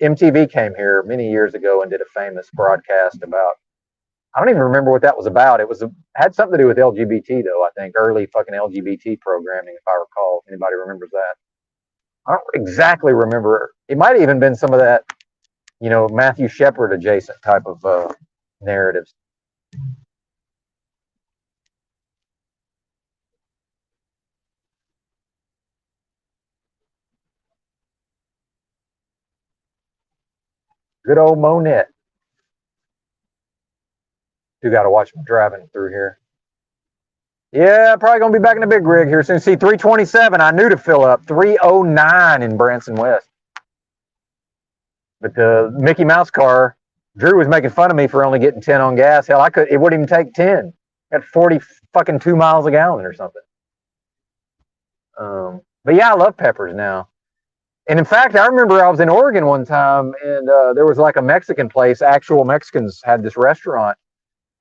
MTV came here many years ago and did a famous broadcast about, I don't even remember what that was about. It had something to do with LGBT, though, I think. Early fucking LGBT programming, if I recall. If anybody remembers that. I don't exactly remember. It might have even been some of that, Matthew Shepard adjacent type of narratives. Good old Monette. You got to watch me driving through here. Yeah, probably going to be back in the big rig here soon. See, 327, I knew to fill up. 309 in Branson West. But the Mickey Mouse car, Drew was making fun of me for only getting 10 on gas. Hell, it wouldn't even take 10. At 40 fucking 2 miles a gallon or something. But yeah, I love peppers now. And in fact, I remember I was in Oregon one time, and there was like a Mexican place. Actual Mexicans had this restaurant,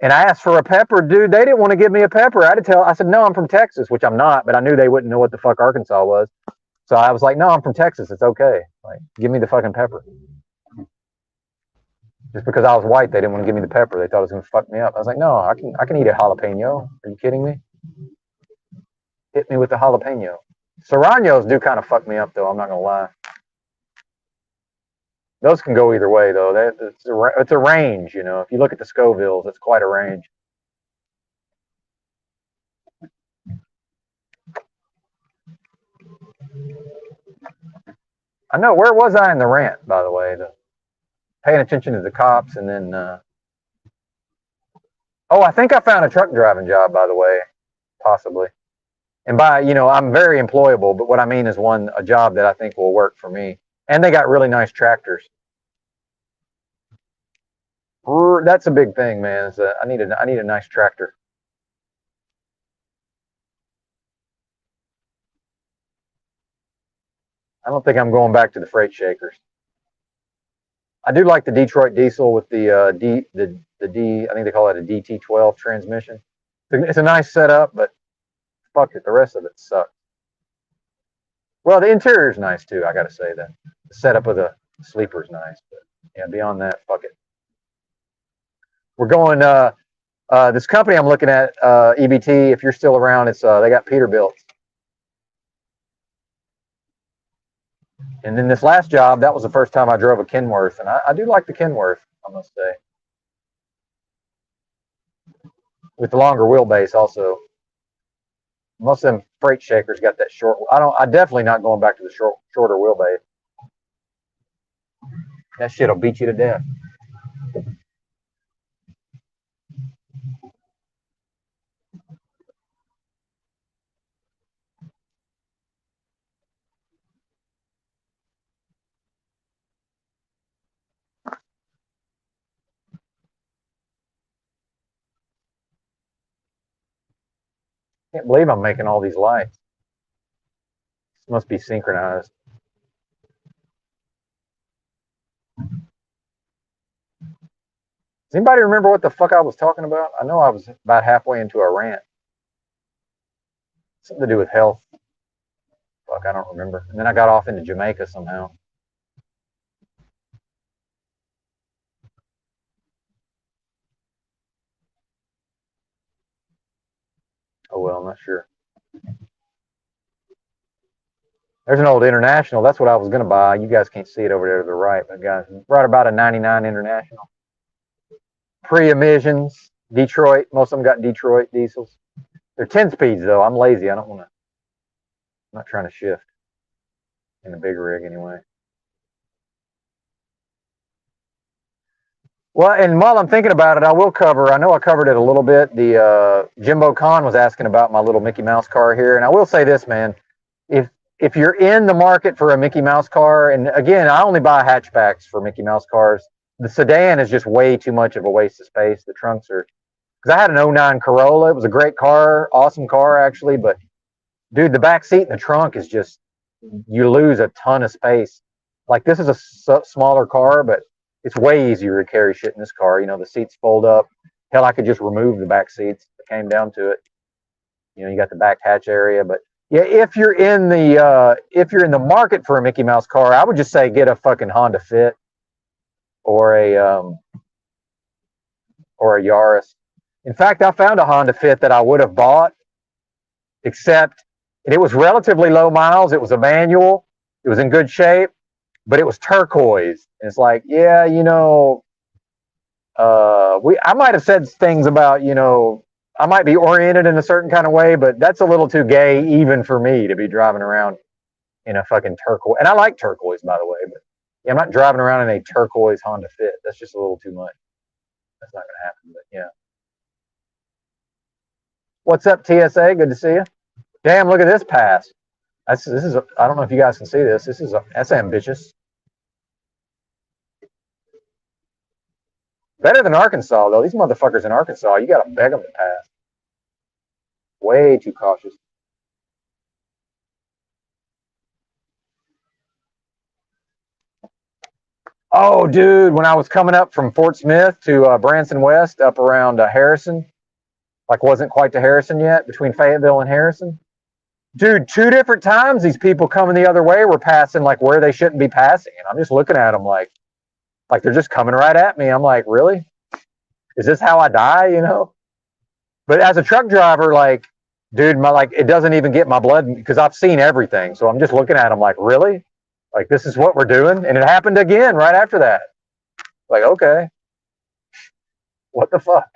and I asked for a pepper. Dude, they didn't want to give me a pepper. I said, no, I'm from Texas, which I'm not, but I knew they wouldn't know what the fuck Arkansas was. So I was like, no, I'm from Texas. It's okay. Like, give me the fucking pepper. Just because I was white, they didn't want to give me the pepper. They thought it was going to fuck me up. I was like, no, I can eat a jalapeno. Are you kidding me? Hit me with the jalapeno. Serranos do kind of fuck me up, though. I'm not going to lie. Those can go either way, though. It's a range, you know. If you look at the Scovilles, it's quite a range. I know. Where was I in the rant, by the way? Paying attention to the cops, and then... oh, I think I found a truck driving job, by the way, possibly. And by, you know, I'm very employable, but what I mean is a job that I think will work for me. And they got really nice tractors. That's a big thing, man. I need a nice tractor. I don't think I'm going back to the freight shakers. I do like the Detroit diesel with the D. I think they call it a DT12 transmission. It's a nice setup, but fuck it, the rest of it sucks. Well, the interior's nice too. I got to say that the setup of the sleeper's nice, but yeah, beyond that, fuck it. We're going. This company I'm looking at, EBT. If you're still around, it's they got Peterbilt. And then this last job, that was the first time I drove a Kenworth, and I do like the Kenworth, I must say, with the longer wheelbase also. Most of them freight shakers got that short. I'm definitely not going back to the shorter wheelbase. That shit'll beat you to death. Can't believe I'm making all these lights. This must be synchronized. Does anybody remember what the fuck I was talking about? I know I was about halfway into a rant. Something to do with health. Fuck, I don't remember. And then I got off into Jamaica somehow. Oh well, I'm not sure. There's an old International. That's what I was going to buy. You guys can't see it over there to the right, but guys, right about a 99 International. Pre-emissions, Detroit. Most of them got Detroit diesels. They're 10 speeds though. I'm lazy. I don't want to. I'm not trying to shift in a big rig anyway. Well, and while I'm thinking about it, I will cover. I know I covered it a little bit. The Jimbo Khan was asking about my little Mickey Mouse car here, and I will say this, man. If you're in the market for a Mickey Mouse car, and again, I only buy hatchbacks for Mickey Mouse cars. The sedan is just way too much of a waste of space. The trunks are, because I had an 09 Corolla. It was a great car, awesome car actually, but dude, the back seat and the trunk is just, you lose a ton of space. Like this is a smaller car, but it's way easier to carry shit in this car. You know, the seats fold up. Hell, I could just remove the back seats if it came down to it. You know, you got the back hatch area, but yeah, if you're in the market for a Mickey Mouse car, I would just say get a fucking Honda Fit or a Yaris. In fact, I found a Honda Fit that I would have bought, except it was relatively low miles. It was a manual. It was in good shape, but it was turquoise. And it's like, yeah, you know, I might have said things about, you know, I might be oriented in a certain kind of way, but that's a little too gay even for me to be driving around in a fucking turquoise. And I like turquoise, by the way, but yeah, I'm not driving around in a turquoise Honda Fit. That's just a little too much. That's not going to happen, but yeah. What's up, TSA? Good to see you. Damn, look at this pass. I don't know if you guys can see this. That's ambitious. Better than Arkansas, though. These motherfuckers in Arkansas, you got to beg them to pass. Way too cautious. Oh, dude, when I was coming up from Fort Smith to Branson West, up around Harrison, like wasn't quite to Harrison yet, between Fayetteville and Harrison. Dude, two different times these people coming the other way were passing like where they shouldn't be passing, and I'm just looking at them like they're just coming right at me. I'm like, really? Is this how I die? You know? But as a truck driver, like, dude, my like it doesn't even get my blood because I've seen everything. So I'm just looking at them like, really? Like this is what we're doing, and it happened again right after that. Like, okay, what the fuck?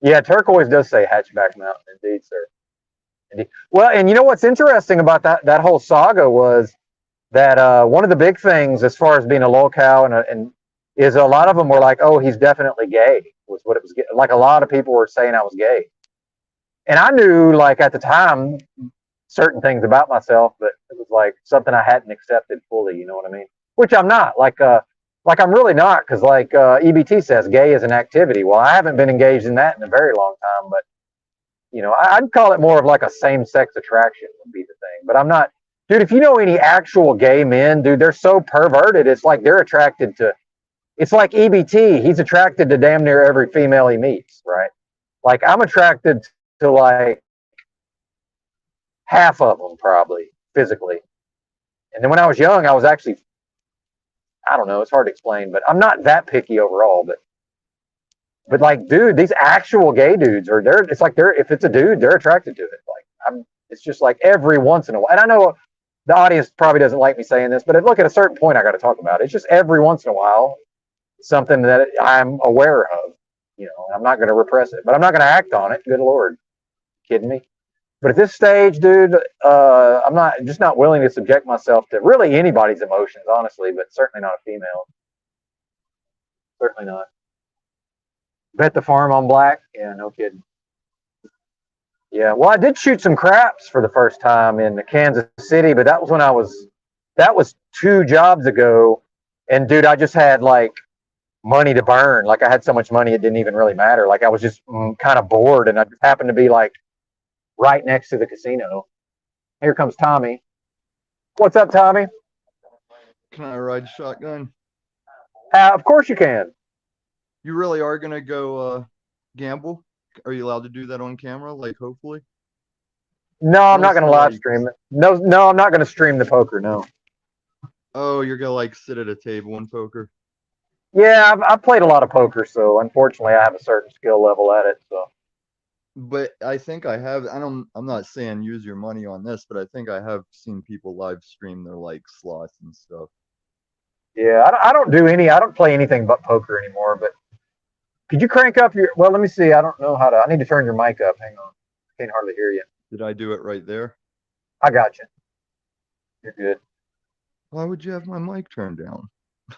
Yeah, turquoise does say Hatchback Mountain, indeed, sir. Indeed. Well, and you know what's interesting about that whole saga was that one of the big things as far as being a locale and is a lot of them were like, oh, he's definitely gay was what it was. Like a lot of people were saying I was gay, and I knew like at the time certain things about myself, but it was like something I hadn't accepted fully. You know what I mean? Which I'm not. Like I'm really not, because like EBT says, gay is an activity. Well, I haven't been engaged in that in a very long time, but you know, I'd call it more of like a same-sex attraction would be the thing. But I'm not, dude. If you know any actual gay men, dude, they're so perverted. It's like they're attracted to. It's like EBT. He's attracted to damn near every female he meets, right? Like I'm attracted to like half of them probably physically. And then when I was young, I was actually, I don't know, it's hard to explain, but I'm not that picky overall. But like, dude, these actual gay dudes are there. It's like if it's a dude, they're attracted to it. Like it's just like every once in a while. And I know the audience probably doesn't like me saying this, but look, at a certain point, I got to talk about it. It's just every once in a while, something that I'm aware of. You know, I'm not going to repress it, but I'm not going to act on it. Good Lord, kidding me? But at this stage, dude, I'm not willing to subject myself to really anybody's emotions, honestly, but certainly not a female. Certainly not. Bet the farm on black? Yeah, no kidding. Yeah, well, I did shoot some craps for the first time in Kansas City, but that was 2 jobs ago. And dude, I just had like money to burn. Like I had so much money, it didn't even really matter. Like I was just kind of bored, and I just happened to be like right next to the casino. Here comes Tommy. What's up, Tommy? Can I ride shotgun? Of course you can. You really are gonna go gamble? Are you allowed to do that on camera? Like, hopefully. No, I'm not Unless going to you live like, stream it. No, I'm not going to stream the poker. No. oh, you're gonna like sit at a table and poker. Yeah, I've played a lot of poker, so unfortunately, I have a certain skill level at it. So But I think I have. I'm not saying use your money on this, but I think I have seen people live stream their like slots and stuff. yeah, I don't do any. I don't play anything but poker anymore. But could you crank up your? Well, let me see. I don't know how to. I need to turn your mic up. Hang on. I can't hardly hear you. Did I do it right there? I got you. You're good. Why would you have my mic turned down?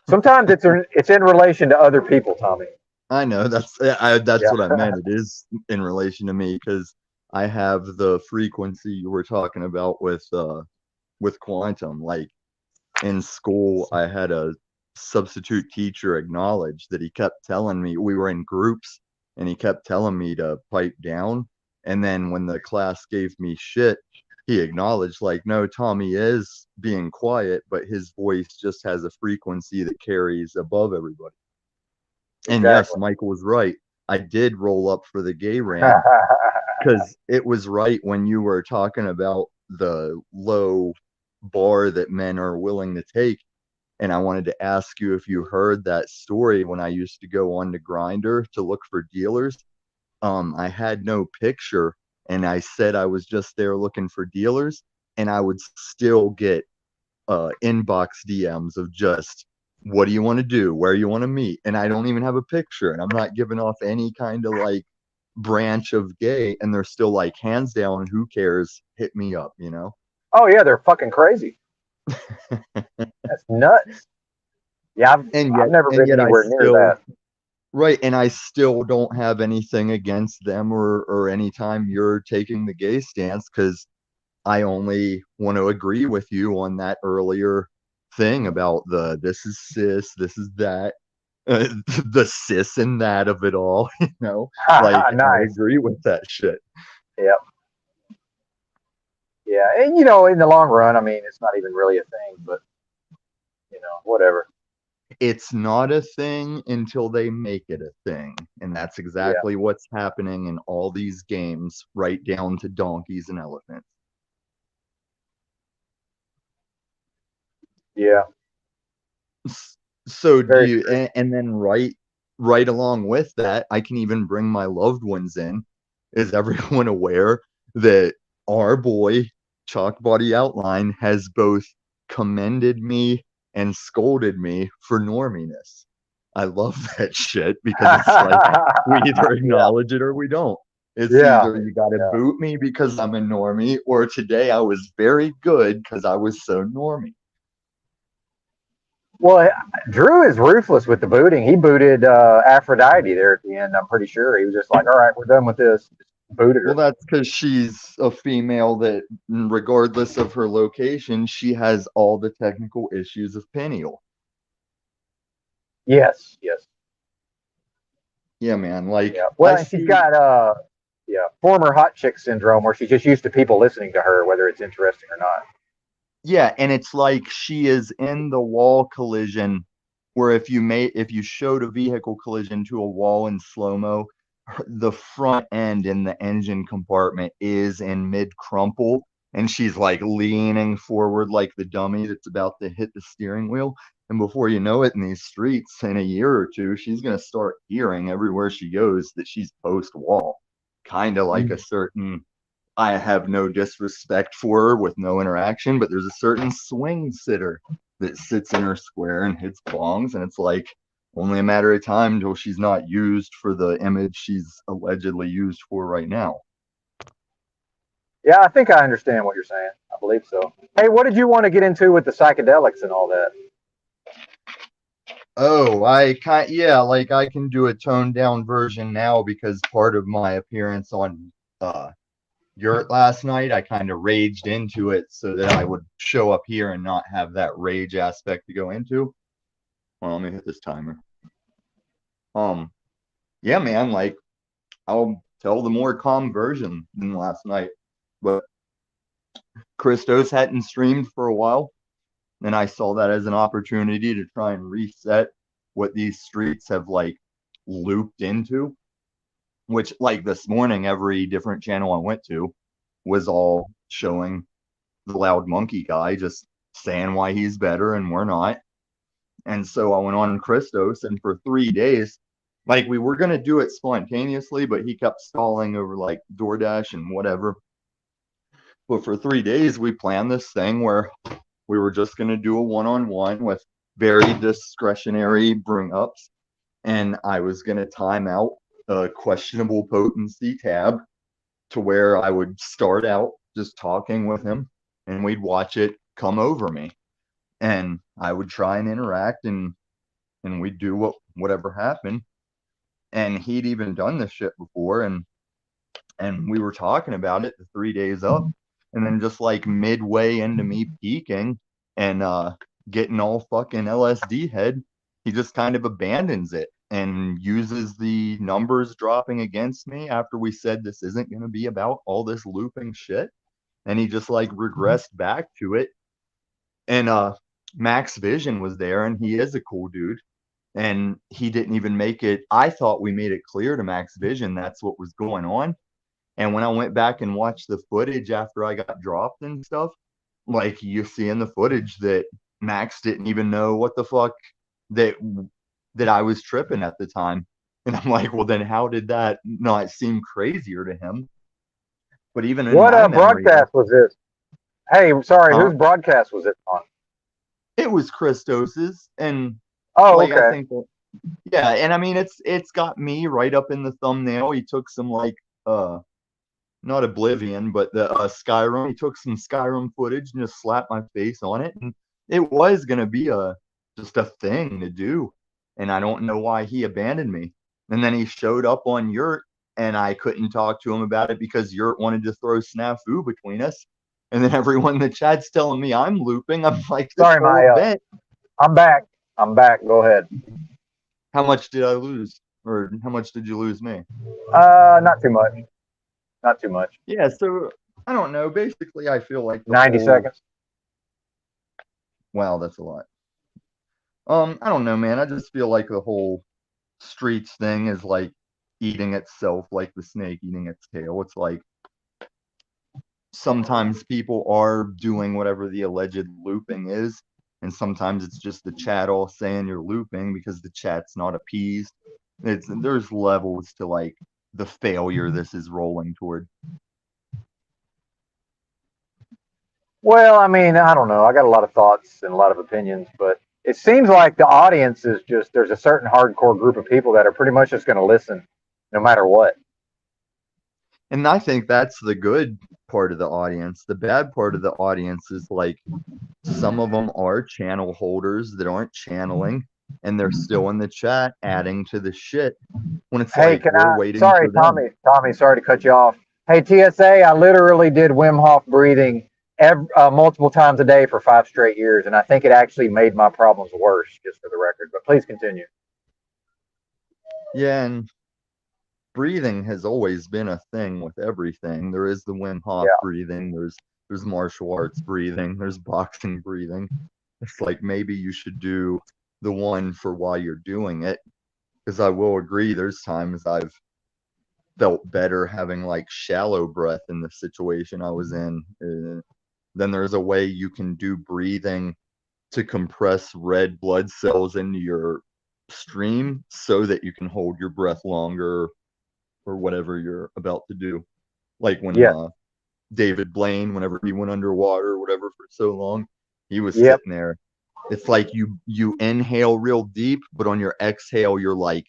Sometimes it's in relation to other people, Tommy. I know that's Yeah. what I meant. It is in relation to me because I have the frequency you were talking about with quantum. Like in school, I had a substitute teacher acknowledge that he kept telling me we were in groups and he kept telling me to pipe down. And then when the class gave me shit, he acknowledged like, no, Tommy is being quiet, but his voice just has a frequency that carries above everybody. And yes, Exactly. Michael was right. I did roll up for the gay rant because it was right when you were talking about the low bar that men are willing to take. And I wanted to ask you if you heard that story when I used to go on to Grindr to look for dealers. I had no picture and I said I was just there looking for dealers, and I would still get inbox DMs of just, what do you want to do? Where you want to meet? And I don't even have a picture, and I'm not giving off any kind of like branch of gay, and they're still like, hands down, who cares? Hit me up, you know? Oh yeah, they're fucking crazy. That's nuts. Yeah, I've never And been yet I anywhere near still, that. right, and I still don't have anything against them or anytime you're taking the gay stance, because I only want to agree with you on that earlier thing about the this is cis, this is that, the cis and that of it all, you know? Like, I Nice. agree with that shit. Yeah. Yeah, and you know, in the long run, I mean, it's not even really a thing, but Whatever. It's not a thing until they make it a thing. And that's Yeah, exactly what's happening in all these games, right down to donkeys and elephants. yeah, So do very you, true. and then right along with that, I can even bring my loved ones in. Is everyone aware that our boy Chalk Body Outline has both commended me and scolded me for norminess? I love that shit because it's like we either Yeah, acknowledge it or we don't. It's yeah, either you got to yeah. boot me because I'm a normie, or today I was very good because I was so normie. Well, Drew is ruthless with the booting. He booted Aphrodite there at the end. I'm pretty sure he was just like, "All right, we're done with this." Just booted Well, her. that's because she's a female that, regardless of her location, she has all the technical issues of Peniel. Yes, yes, Yeah, man. Like, yeah. I Well, and she's see, got yeah, former hot chick syndrome, where she's just used to people listening to her, whether it's interesting or not. yeah, and it's like she is in the wall collision where if you showed a vehicle collision to a wall in slow-mo, the front end in the engine compartment is in mid crumple, and she's like leaning forward like the dummy that's about to hit the steering wheel. And before you know it, in these streets, in a year or two, she's gonna start hearing everywhere she goes that she's post wall, kind of like a certain, I have no disrespect for her with no interaction, but there's a certain swing sitter that sits in her square and hits bongs, and it's like only a matter of time until she's not used for the image she's allegedly used for right now. Yeah, I think I understand what you're saying. I believe so. Hey, what did you want to get into with the psychedelics and all that? Oh, yeah, like I can do a toned down version now because part of my appearance on Yurt last night, I kind of raged into it so that I would show up here and not have that rage aspect to go into. Well, let me hit this timer. Um, yeah, man, like I'll tell the more calm version than last night. But Christos hadn't streamed for a while, and I saw that as an opportunity to try and reset what these streets have like looped into. Which, like this morning, every different channel I went to was all showing the loud monkey guy just saying why he's better and we're not. And so I went on Christos, and for 3 days, like we were gonna do it spontaneously, but he kept stalling over like DoorDash and whatever. But for 3 days, we planned this thing where we were just gonna do a one-on-one with very discretionary bring ups, and I was gonna time out a questionable potency tab to where I would start out just talking with him, and we'd watch it come over me, and I would try and interact, and we'd do whatever happened. And he'd even done this shit before, and we were talking about it the 3 days up, and then just like midway into me peaking and getting all fucking LSD head, he just kind of abandons it and uses the numbers dropping against me after we said this isn't going to be about all this looping shit, and he just like regressed back to it. And Max Vision was there, and he is a cool dude, and he didn't even make it. I thought we made it clear to Max Vision that's what was going on. And when I went back and watched the footage after I got dropped and stuff, like you see in the footage that Max didn't even know what the fuck that that I was tripping at the time. And I'm like, well, then how did that not seem crazier to him? But even in What my memory, broadcast was this? Hey, sorry, huh? whose broadcast was it on? It was Christos's, and Oh, like I okay. think that, yeah, and I mean it's got me right up in the thumbnail. He took some like not Oblivion, but the Skyrim. He took some Skyrim footage and just slapped my face on it, and it was gonna be a just a thing to do. And I don't know why he abandoned me. And then he showed up on Yurt, and I couldn't talk to him about it because Yurt wanted to throw snafu between us. And then everyone in the chat's telling me I'm looping. I'm like, this Sorry, whole event, I'm back. I'm back. Go ahead. how much did I lose? Or how much did you lose me? Not too much. Not too much. Yeah, so I don't know. Basically, I feel like the 90 whole, seconds. wow, that's a lot. I don't know, man. I just feel like the whole streets thing is like eating itself, like the snake eating its tail. It's like sometimes people are doing whatever the alleged looping is, and sometimes it's just the chat all saying you're looping because the chat's not appeased. There's levels to like the failure this is rolling toward. Well, I mean, I don't know. I got a lot of thoughts and a lot of opinions, but it seems like the audience is just there's a certain hardcore group of people that are pretty much just going to listen no matter what. And I think that's the good part of the audience. The bad part of the audience is like some of them are channel holders that aren't channeling and they're still in the chat adding to the shit when it's Hey, like can we're I? waiting Sorry, for them. Tommy, sorry to cut you off. Hey, TSA, I literally did Wim Hof breathing multiple times a day for 5 straight years, and I think it actually made my problems worse, just for the record. But please continue. Yeah, and breathing has always been a thing with everything. There is the Wim Hof Yeah. breathing, there's martial arts breathing, there's boxing breathing. It's like maybe you should do the one for while you're doing it. Because I will agree, there's times I've felt better having like shallow breath in the situation I was in. Then there's a way you can do breathing to compress red blood cells into your stream so that you can hold your breath longer or whatever you're about to do. Like when Yes. David Blaine, whenever he went underwater or whatever for so long, he was Yep. sitting there. It's like you inhale real deep, but on your exhale, you're like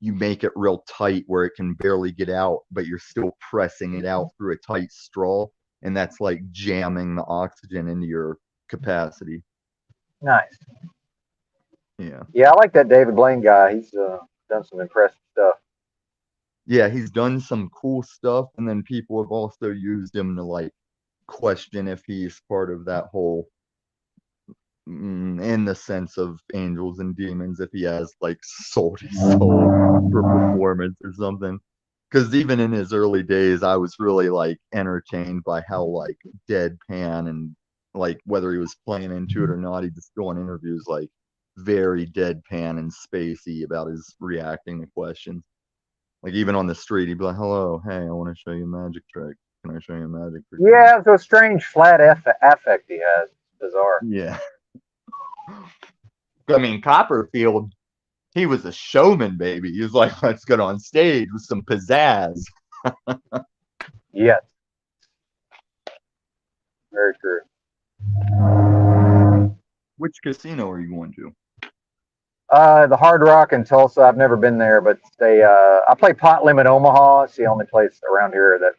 you make it real tight where it can barely get out, but you're still pressing it out through a tight straw, and that's like jamming the oxygen into your capacity. Nice. Yeah. Yeah, I like that David Blaine guy. He's done some impressive stuff. Yeah, he's done some cool stuff, and then people have also used him to like question if he's part of that whole in the sense of angels and demons, if he has like sold his soul for performance or something. Because even in his early days, I was really like entertained by how like deadpan and like whether he was playing into it or not, he'd just go on interviews like very deadpan and spacey about his reacting to questions. Like even on the street, he'd be like, "Hello, hey, I want to show you a magic trick. Can I show you a magic trick?" Yeah, it's a strange flat affect he has. It's bizarre. Yeah. I mean, Copperfield, he was a showman, baby. He was like, let's get on stage with some pizzazz. Yes, very true. Which casino are you going to? The Hard Rock in Tulsa. I've never been there, but they. I play Pot Limit Omaha. It's the only place around here that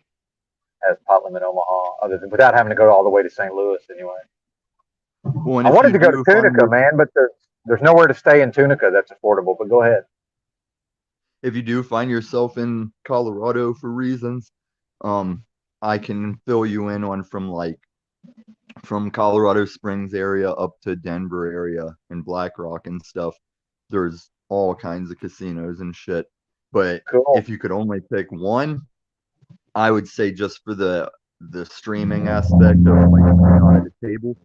has Pot Limit Omaha, other than without having to go all the way to St. Louis. Anyway, Well, and I if wanted you to go to do find Tunica, your, man, but there's nowhere to stay in Tunica that's affordable. But go ahead. if you do find yourself in Colorado for reasons, um, I can fill you in on from Colorado Springs area up to Denver area and Black Rock and stuff. There's all kinds of casinos and shit. But Cool. if you could only pick one, I would say just for the streaming aspect of like being on at the table,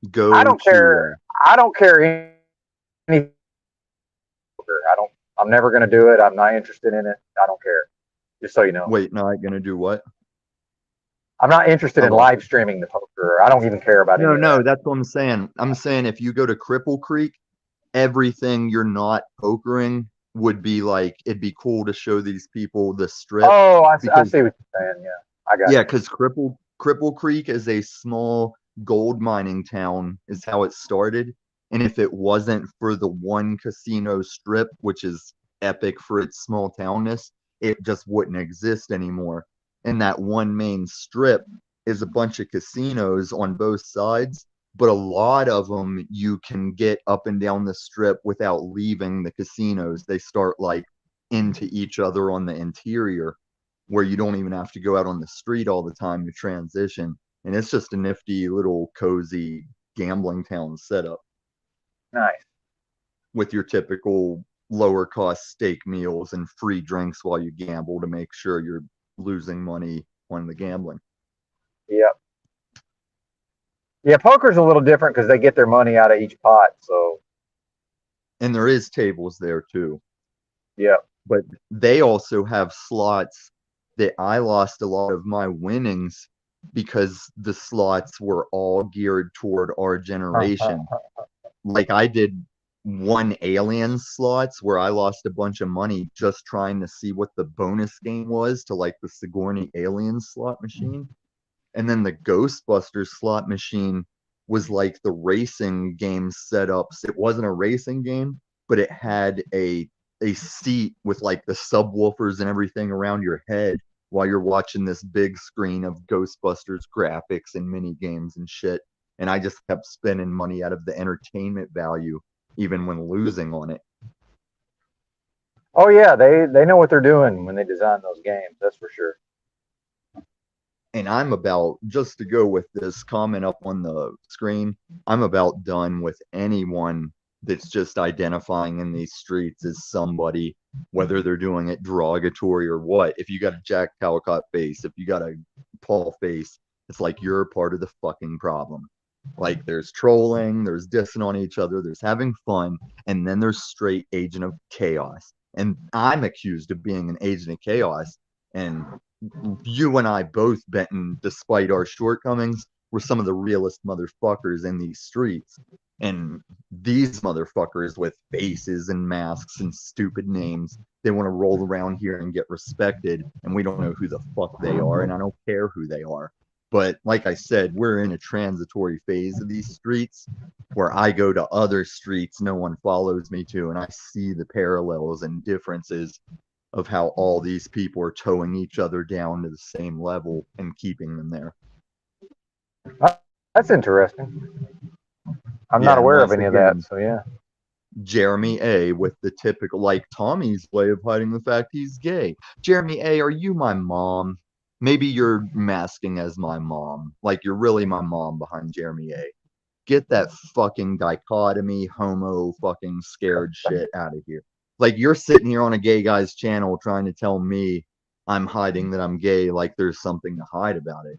I go don't to care. I don't care any. I don't. I'm never going to do it. I'm not interested in it. I don't care. Just so you know, wait, not gonna do what? I'm not interested I in lost live it. streaming the poker. I don't even care about No, any of no, that. that's what I'm saying. I'm saying if you go to Cripple Creek, everything you're not pokering would be like it'd be cool to show these people the strip Oh, I because see what you're saying. Yeah, I got yeah, you. because Cripple Creek is a small gold mining town, is how it started. And if it wasn't for the one casino strip, which is epic for its small townness, it just wouldn't exist anymore. And that one main strip is a bunch of casinos on both sides, but a lot of them you can get up and down the strip without leaving the casinos. They start like into each other on the interior where you don't even have to go out on the street all the time to transition. And it's just a nifty little cozy gambling town setup Nice. with your typical lower cost steak meals and free drinks while you gamble to make sure you're losing money on the gambling. Yep. Yeah, poker's a little different because they get their money out of each pot. So and there is tables there too. Yeah. But they also have slots that I lost a lot of my winnings because the slots were all geared toward our generation. Like I did one alien slots where I lost a bunch of money just trying to see what the bonus game was to like the Sigourney Alien slot machine. And then the Ghostbusters slot machine was like the racing game setups. It wasn't a racing game, but it had a seat with like the subwoofers and everything around your head while you're watching this big screen of Ghostbusters graphics and mini games and shit. And I just kept spending money out of the entertainment value, even when losing on it. Oh yeah, they know what they're doing when they design those games. That's for sure. And I'm about, just to go with this comment up on the screen, I'm about done with anyone that's just identifying in these streets as somebody, whether they're doing it derogatory or what. If you got a Jack Calcott face, if you got a Paul face, it's like you're part of the fucking problem. Like there's trolling, there's dissing on each other, there's having fun, and then there's straight agent of chaos. And I'm accused of being an agent of chaos. And you and I both, Benton, despite our shortcomings, were some of the realest motherfuckers in these streets. And these motherfuckers with faces and masks and stupid names, they want to roll around here and get respected, and we don't know who the fuck they are, and I don't care who they are. But like I said, we're in a transitory phase of these streets where I go to other streets no one follows me to, and I see the parallels and differences of how all these people are towing each other down to the same level and keeping them there. That's interesting. I'm Yeah, not and aware of once any of again, that. So yeah. Jeremy A with the typical, like Tommy's way of hiding the fact he's gay. Jeremy A, are you my mom? Maybe you're masking as my mom. Like you're really my mom behind Jeremy A. Get that fucking dichotomy, homo, fucking scared shit out of here. Like you're sitting here on a gay guy's channel trying to tell me I'm hiding that I'm gay, like there's something to hide about it.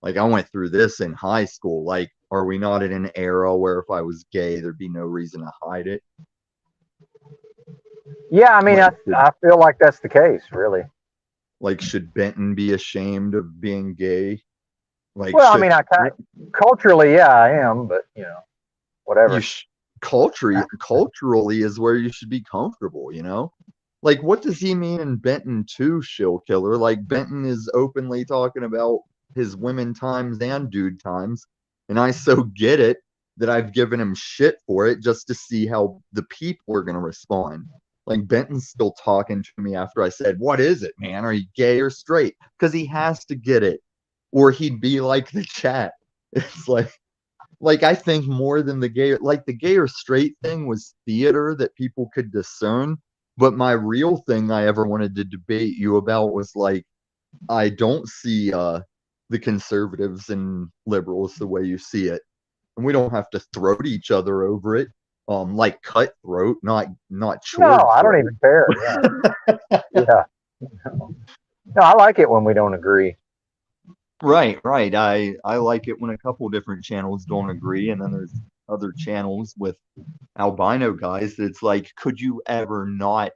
Like I went through this in high school. Like, are we not in an era where if I was gay, there'd be no reason to hide it? Yeah, I mean, Like, I feel like that's the case, really. like should Benton be ashamed of being gay? Like, Well, I mean, I kind of, culturally, yeah, I am, but you know, you whatever. culturally is where you should be comfortable, you know? Like, what does he mean in Benton 2, Shill Killer? Like, Benton is openly talking about his women times and dude times, and I so get it that I've given him shit for it just to see how the people are going to respond. Like, Benton's still talking to me after I said, "What is it, man? Are you gay or straight?" Because he has to get it, or he'd be like the chat. It's like I think more than the gay or straight thing was theater that people could discern. But my real thing I ever wanted to debate you about was like I don't see the conservatives and liberals the way you see it, and we don't have to throat each other over it. Like cutthroat, not No, short I don't throat. even care. Yeah, yeah. No, I like it when we don't agree. Right, right. I like it when a couple different channels don't agree, and then there's other channels with albino guys that's like, could you ever not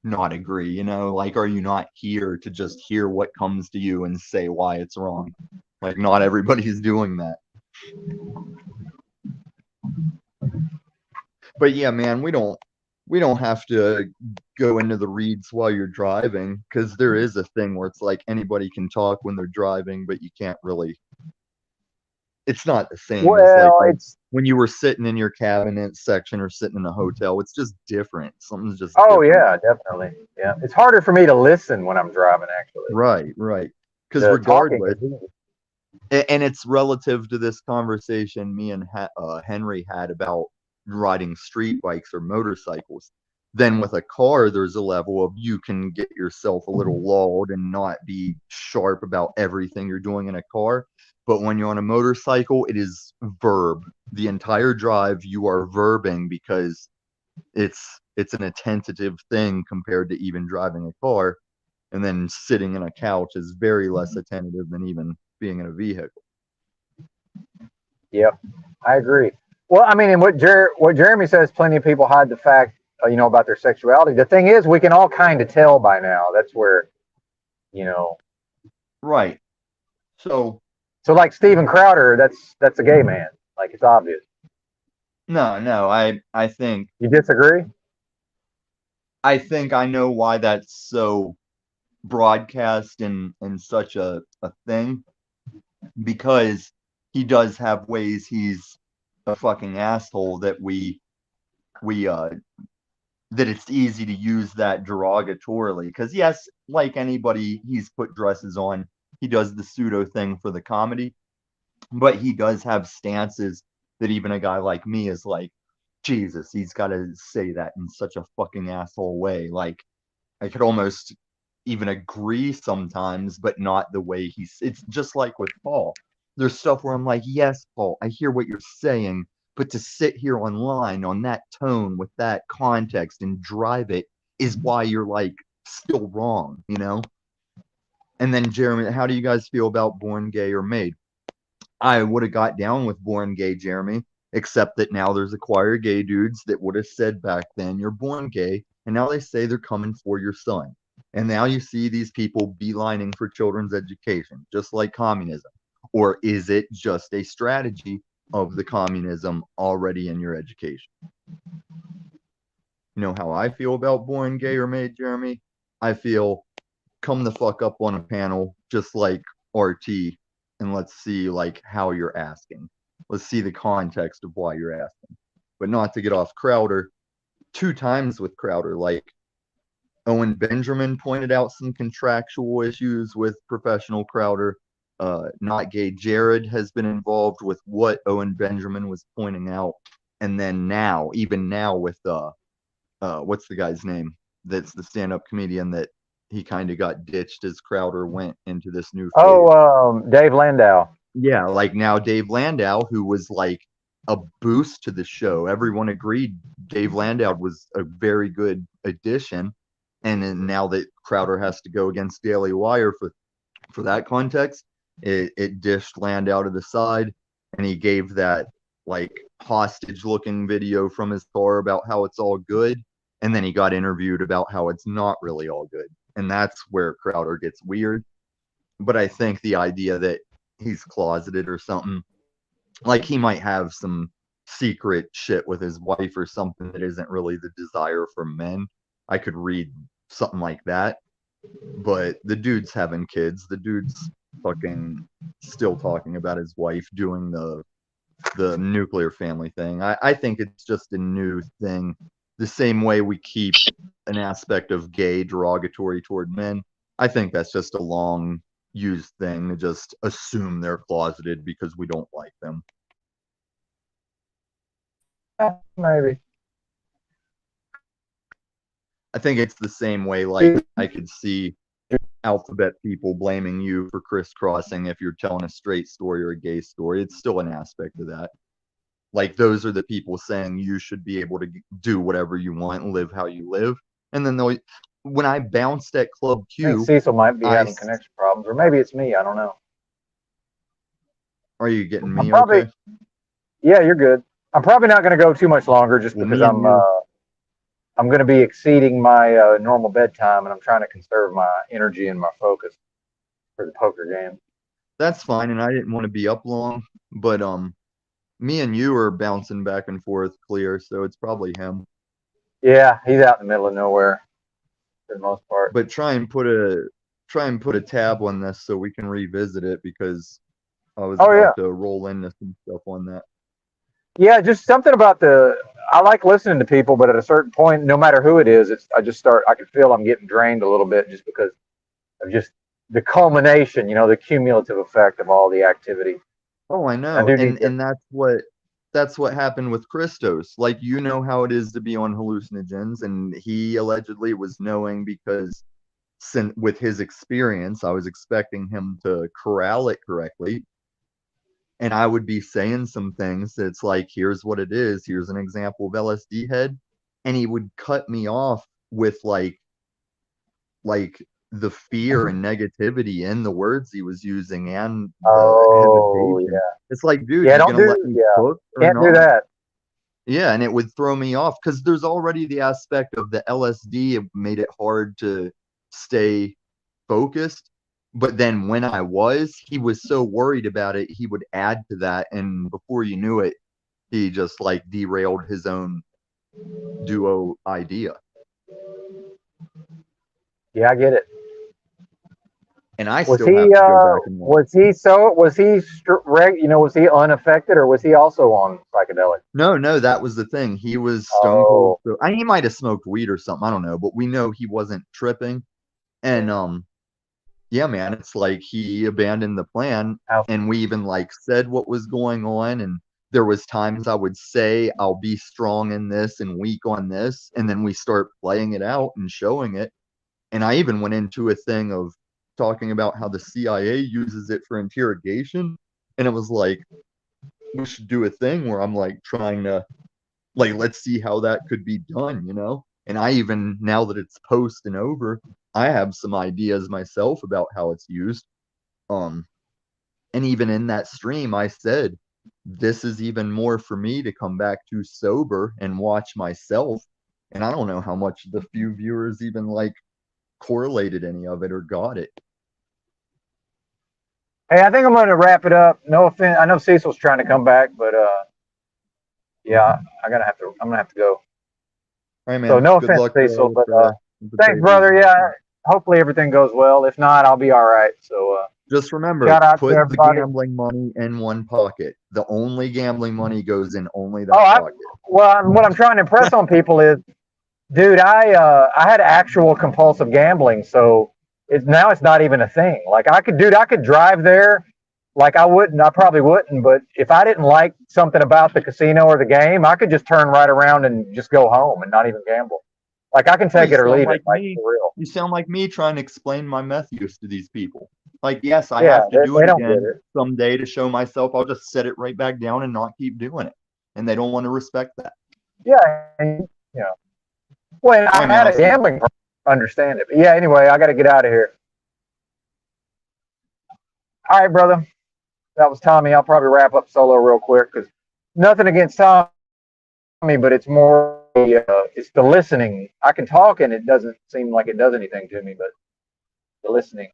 agree? You know, like, are you not here to just hear what comes to you and say why it's wrong? Like, not everybody's doing that. But yeah, man, we don't have to go into the reads while you're driving because there is a thing where it's like anybody can talk when they're driving, but you can't really. It's not the same as like Well, it's when you were sitting in your cabinet section or sitting in a hotel. It's just different. Something's just oh different. yeah, definitely. Yeah, it's harder for me to listen when I'm driving. Actually, Right, right. Because the talking regardless, is easy. and it's relative to this conversation me and Henry had about riding street bikes or motorcycles. Then with a car, there's a level of you can get yourself a little lulled and not be sharp about everything you're doing in a car. But when you're on a motorcycle, it is verb. The entire drive, you are verbing because it's an attentive thing compared to even driving a car. And then sitting in a couch is very less attentive than even being in a vehicle. Yep, I agree. Well, I mean, and what Jeremy says, plenty of people hide the fact, about their sexuality. The thing is, we can all kind of tell by now. That's where, you know. Right. So like Steven Crowder, that's a gay man. Like, it's obvious. no, I think You disagree? I know why that's so broadcast and such a thing, because he does have ways he's a fucking asshole that we that it's easy to use that derogatorily. Because yes, like anybody, he's put dresses on. He does the pseudo thing for the comedy, but he does have stances that even a guy like me is like, Jesus, he's got to say that in such a fucking asshole way. Like, I could almost even agree sometimes, but not the way he's. It's just like with Paul. There's stuff where I'm like, yes, Paul, I hear what you're saying, but to sit here online on that tone with that context and drive it is why you're like still wrong, you know? And then, Jeremy, how do you guys feel about Born Gay or Made? I would have got down with Born Gay, Jeremy, except that now there's a choir of gay dudes that would have said back then, you're born gay, and now they say they're coming for your son. And now you see these people beelining for children's education, just like communism. Or is it just a strategy of the communism already in your education? You know how I feel about Born Gay or Made, Jeremy? I feel come the fuck up on a panel just like RT, and let's see like how you're asking. Let's see the context of why you're asking. But not to get off Crowder, 2 times with Crowder, like Owen Benjamin pointed out some contractual issues with professional Crowder. Not Gay Jared has been involved with what Owen Benjamin was pointing out. And then now, even now with what's the guy's name? That's the stand-up comedian that he kind of got ditched as Crowder went into this new phase. Oh, Dave Landau. Yeah, like now Dave Landau, who was like a boost to the show. Everyone agreed Dave Landau was a very good addition. And then now that Crowder has to go against Daily Wire for that context, it dished Landau to the side, and he gave that like hostage looking video from his car about how it's all good. And then he got interviewed about how it's not really all good. And that's where Crowder gets weird. But I think the idea that he's closeted or something, like he might have some secret shit with his wife or something that isn't really the desire for men. I could read something like that. But the dude's having kids. The dude's fucking still talking about his wife doing the nuclear family thing. I think it's just a new thing. The same way we keep an aspect of gay derogatory toward men. I think that's just a long used thing to just assume they're closeted because we don't like them. Maybe. I think it's the same way, like I could see alphabet people blaming you for crisscrossing if you're telling a straight story or a gay story. It's still an aspect of that. Like those are the people saying you should be able to do whatever you want and live how you live. And then when I bounced at Club Q, I think Cecil might be having connection problems, or maybe it's me. I don't know. Are you getting me okay? Yeah, you're good. I'm probably not going to go too much longer just because I'm going to be exceeding my normal bedtime, and I'm trying to conserve my energy and my focus for the poker game. That's fine, and I didn't want to be up long, but me and you are bouncing back and forth clear, so it's probably him. Yeah, he's out in the middle of nowhere for the most part. But try and put a tab on this so we can revisit it, because I was about to roll into some stuff on that. Yeah, just something about I like listening to people, but at a certain point, no matter who it is, I can feel I'm getting drained a little bit just because of just the culmination, the cumulative effect of all the activity. Oh, I know. And that's what happened with Christos. Like, how it is to be on hallucinogens, and he allegedly was knowing because with his experience, I was expecting him to corral it correctly. And I would be saying some things that's like, here's what it is. Here's an example of LSD head. And he would cut me off with like the fear and negativity in the words he was using and the hesitation. Yeah. It's like, dude, yeah, you're gonna let me cook or can't not? do that. Yeah, and it would throw me off because there's already the aspect of the LSD. It made it hard to stay focused. But then when he was so worried about it, he would add to that. And before you knew it, he just like derailed his own duo idea. Yeah, I get it. And I Was still he have to go back and watch. was he unaffected, or was he also on psychedelic? No, that was the thing. He was stone cold. Oh, So, he might have smoked weed or something. I don't know, but we know he wasn't tripping. And yeah. yeah, man, it's like he abandoned the plan, How- and we even like said what was going on, and there was times I would say I'll be strong in this and weak on this, and then we start playing it out and showing it. And I even went into a thing of talking about how the CIA uses it for interrogation, and it was like we should do a thing where I'm like trying to like let's see how that could be done, you know? And I even now that it's post and over, I have some ideas myself about how it's used. Um and even in that stream I said this is even more for me to come back to sober and watch myself. And I don't know how much the few viewers even like correlated any of it or got it. Hey, I think I'm going to wrap it up. No offense. I know Cecil's trying to come back, but yeah, I'm gonna have to go. All right, So man. no Good offense, luck Cecil, but with the thanks, papers brother. and Yeah, everything. hopefully everything goes well. If not, I'll be all right. So Just remember, shout out to put the everybody. gambling money in one pocket. The only gambling money goes in only Oh, that pocket. what I'm trying to impress on people is, dude, I had actual compulsive gambling, so it's not even a thing. Like I could drive there. Like I probably wouldn't, but if I didn't like something about the casino or the game, I could just turn right around and just go home and not even gamble. Like I can Oh, take you it or sound leave it, like like me. for real. You sound like me trying to explain my meth use to these people. Like, yes, I Yeah, have to do they it don't get again it. someday to show myself. I'll just set it right back down and not keep doing it. And they don't want to respect that. Yeah, and, you know. Well, All I right, man. had I'll a see you. gambling problem, understand it. But yeah, anyway, I got to get out of here. All right, brother. That was Tommy. I'll probably wrap up solo real quick because nothing against Tommy, but it's more it's the listening. I can talk and it doesn't seem like it does anything to me, but the listening.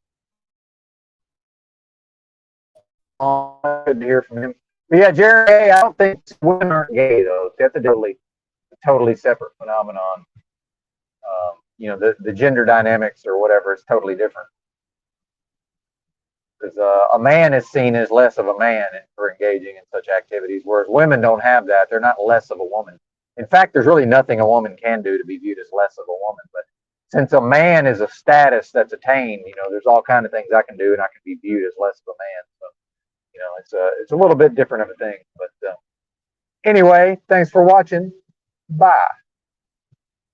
Good to hear from him. But yeah, Jerry, I don't think women aren't gay though. That's a totally separate phenomenon. The gender dynamics or whatever is totally different. Because a man is seen as less of a man for engaging in such activities, whereas women don't have that. They're not less of a woman. In fact, there's really nothing a woman can do to be viewed as less of a woman. But since a man is a status that's attained, there's all kind of things I can do, and I can be viewed as less of a man. So, it's a little bit different of a thing. But anyway, thanks for watching. Bye.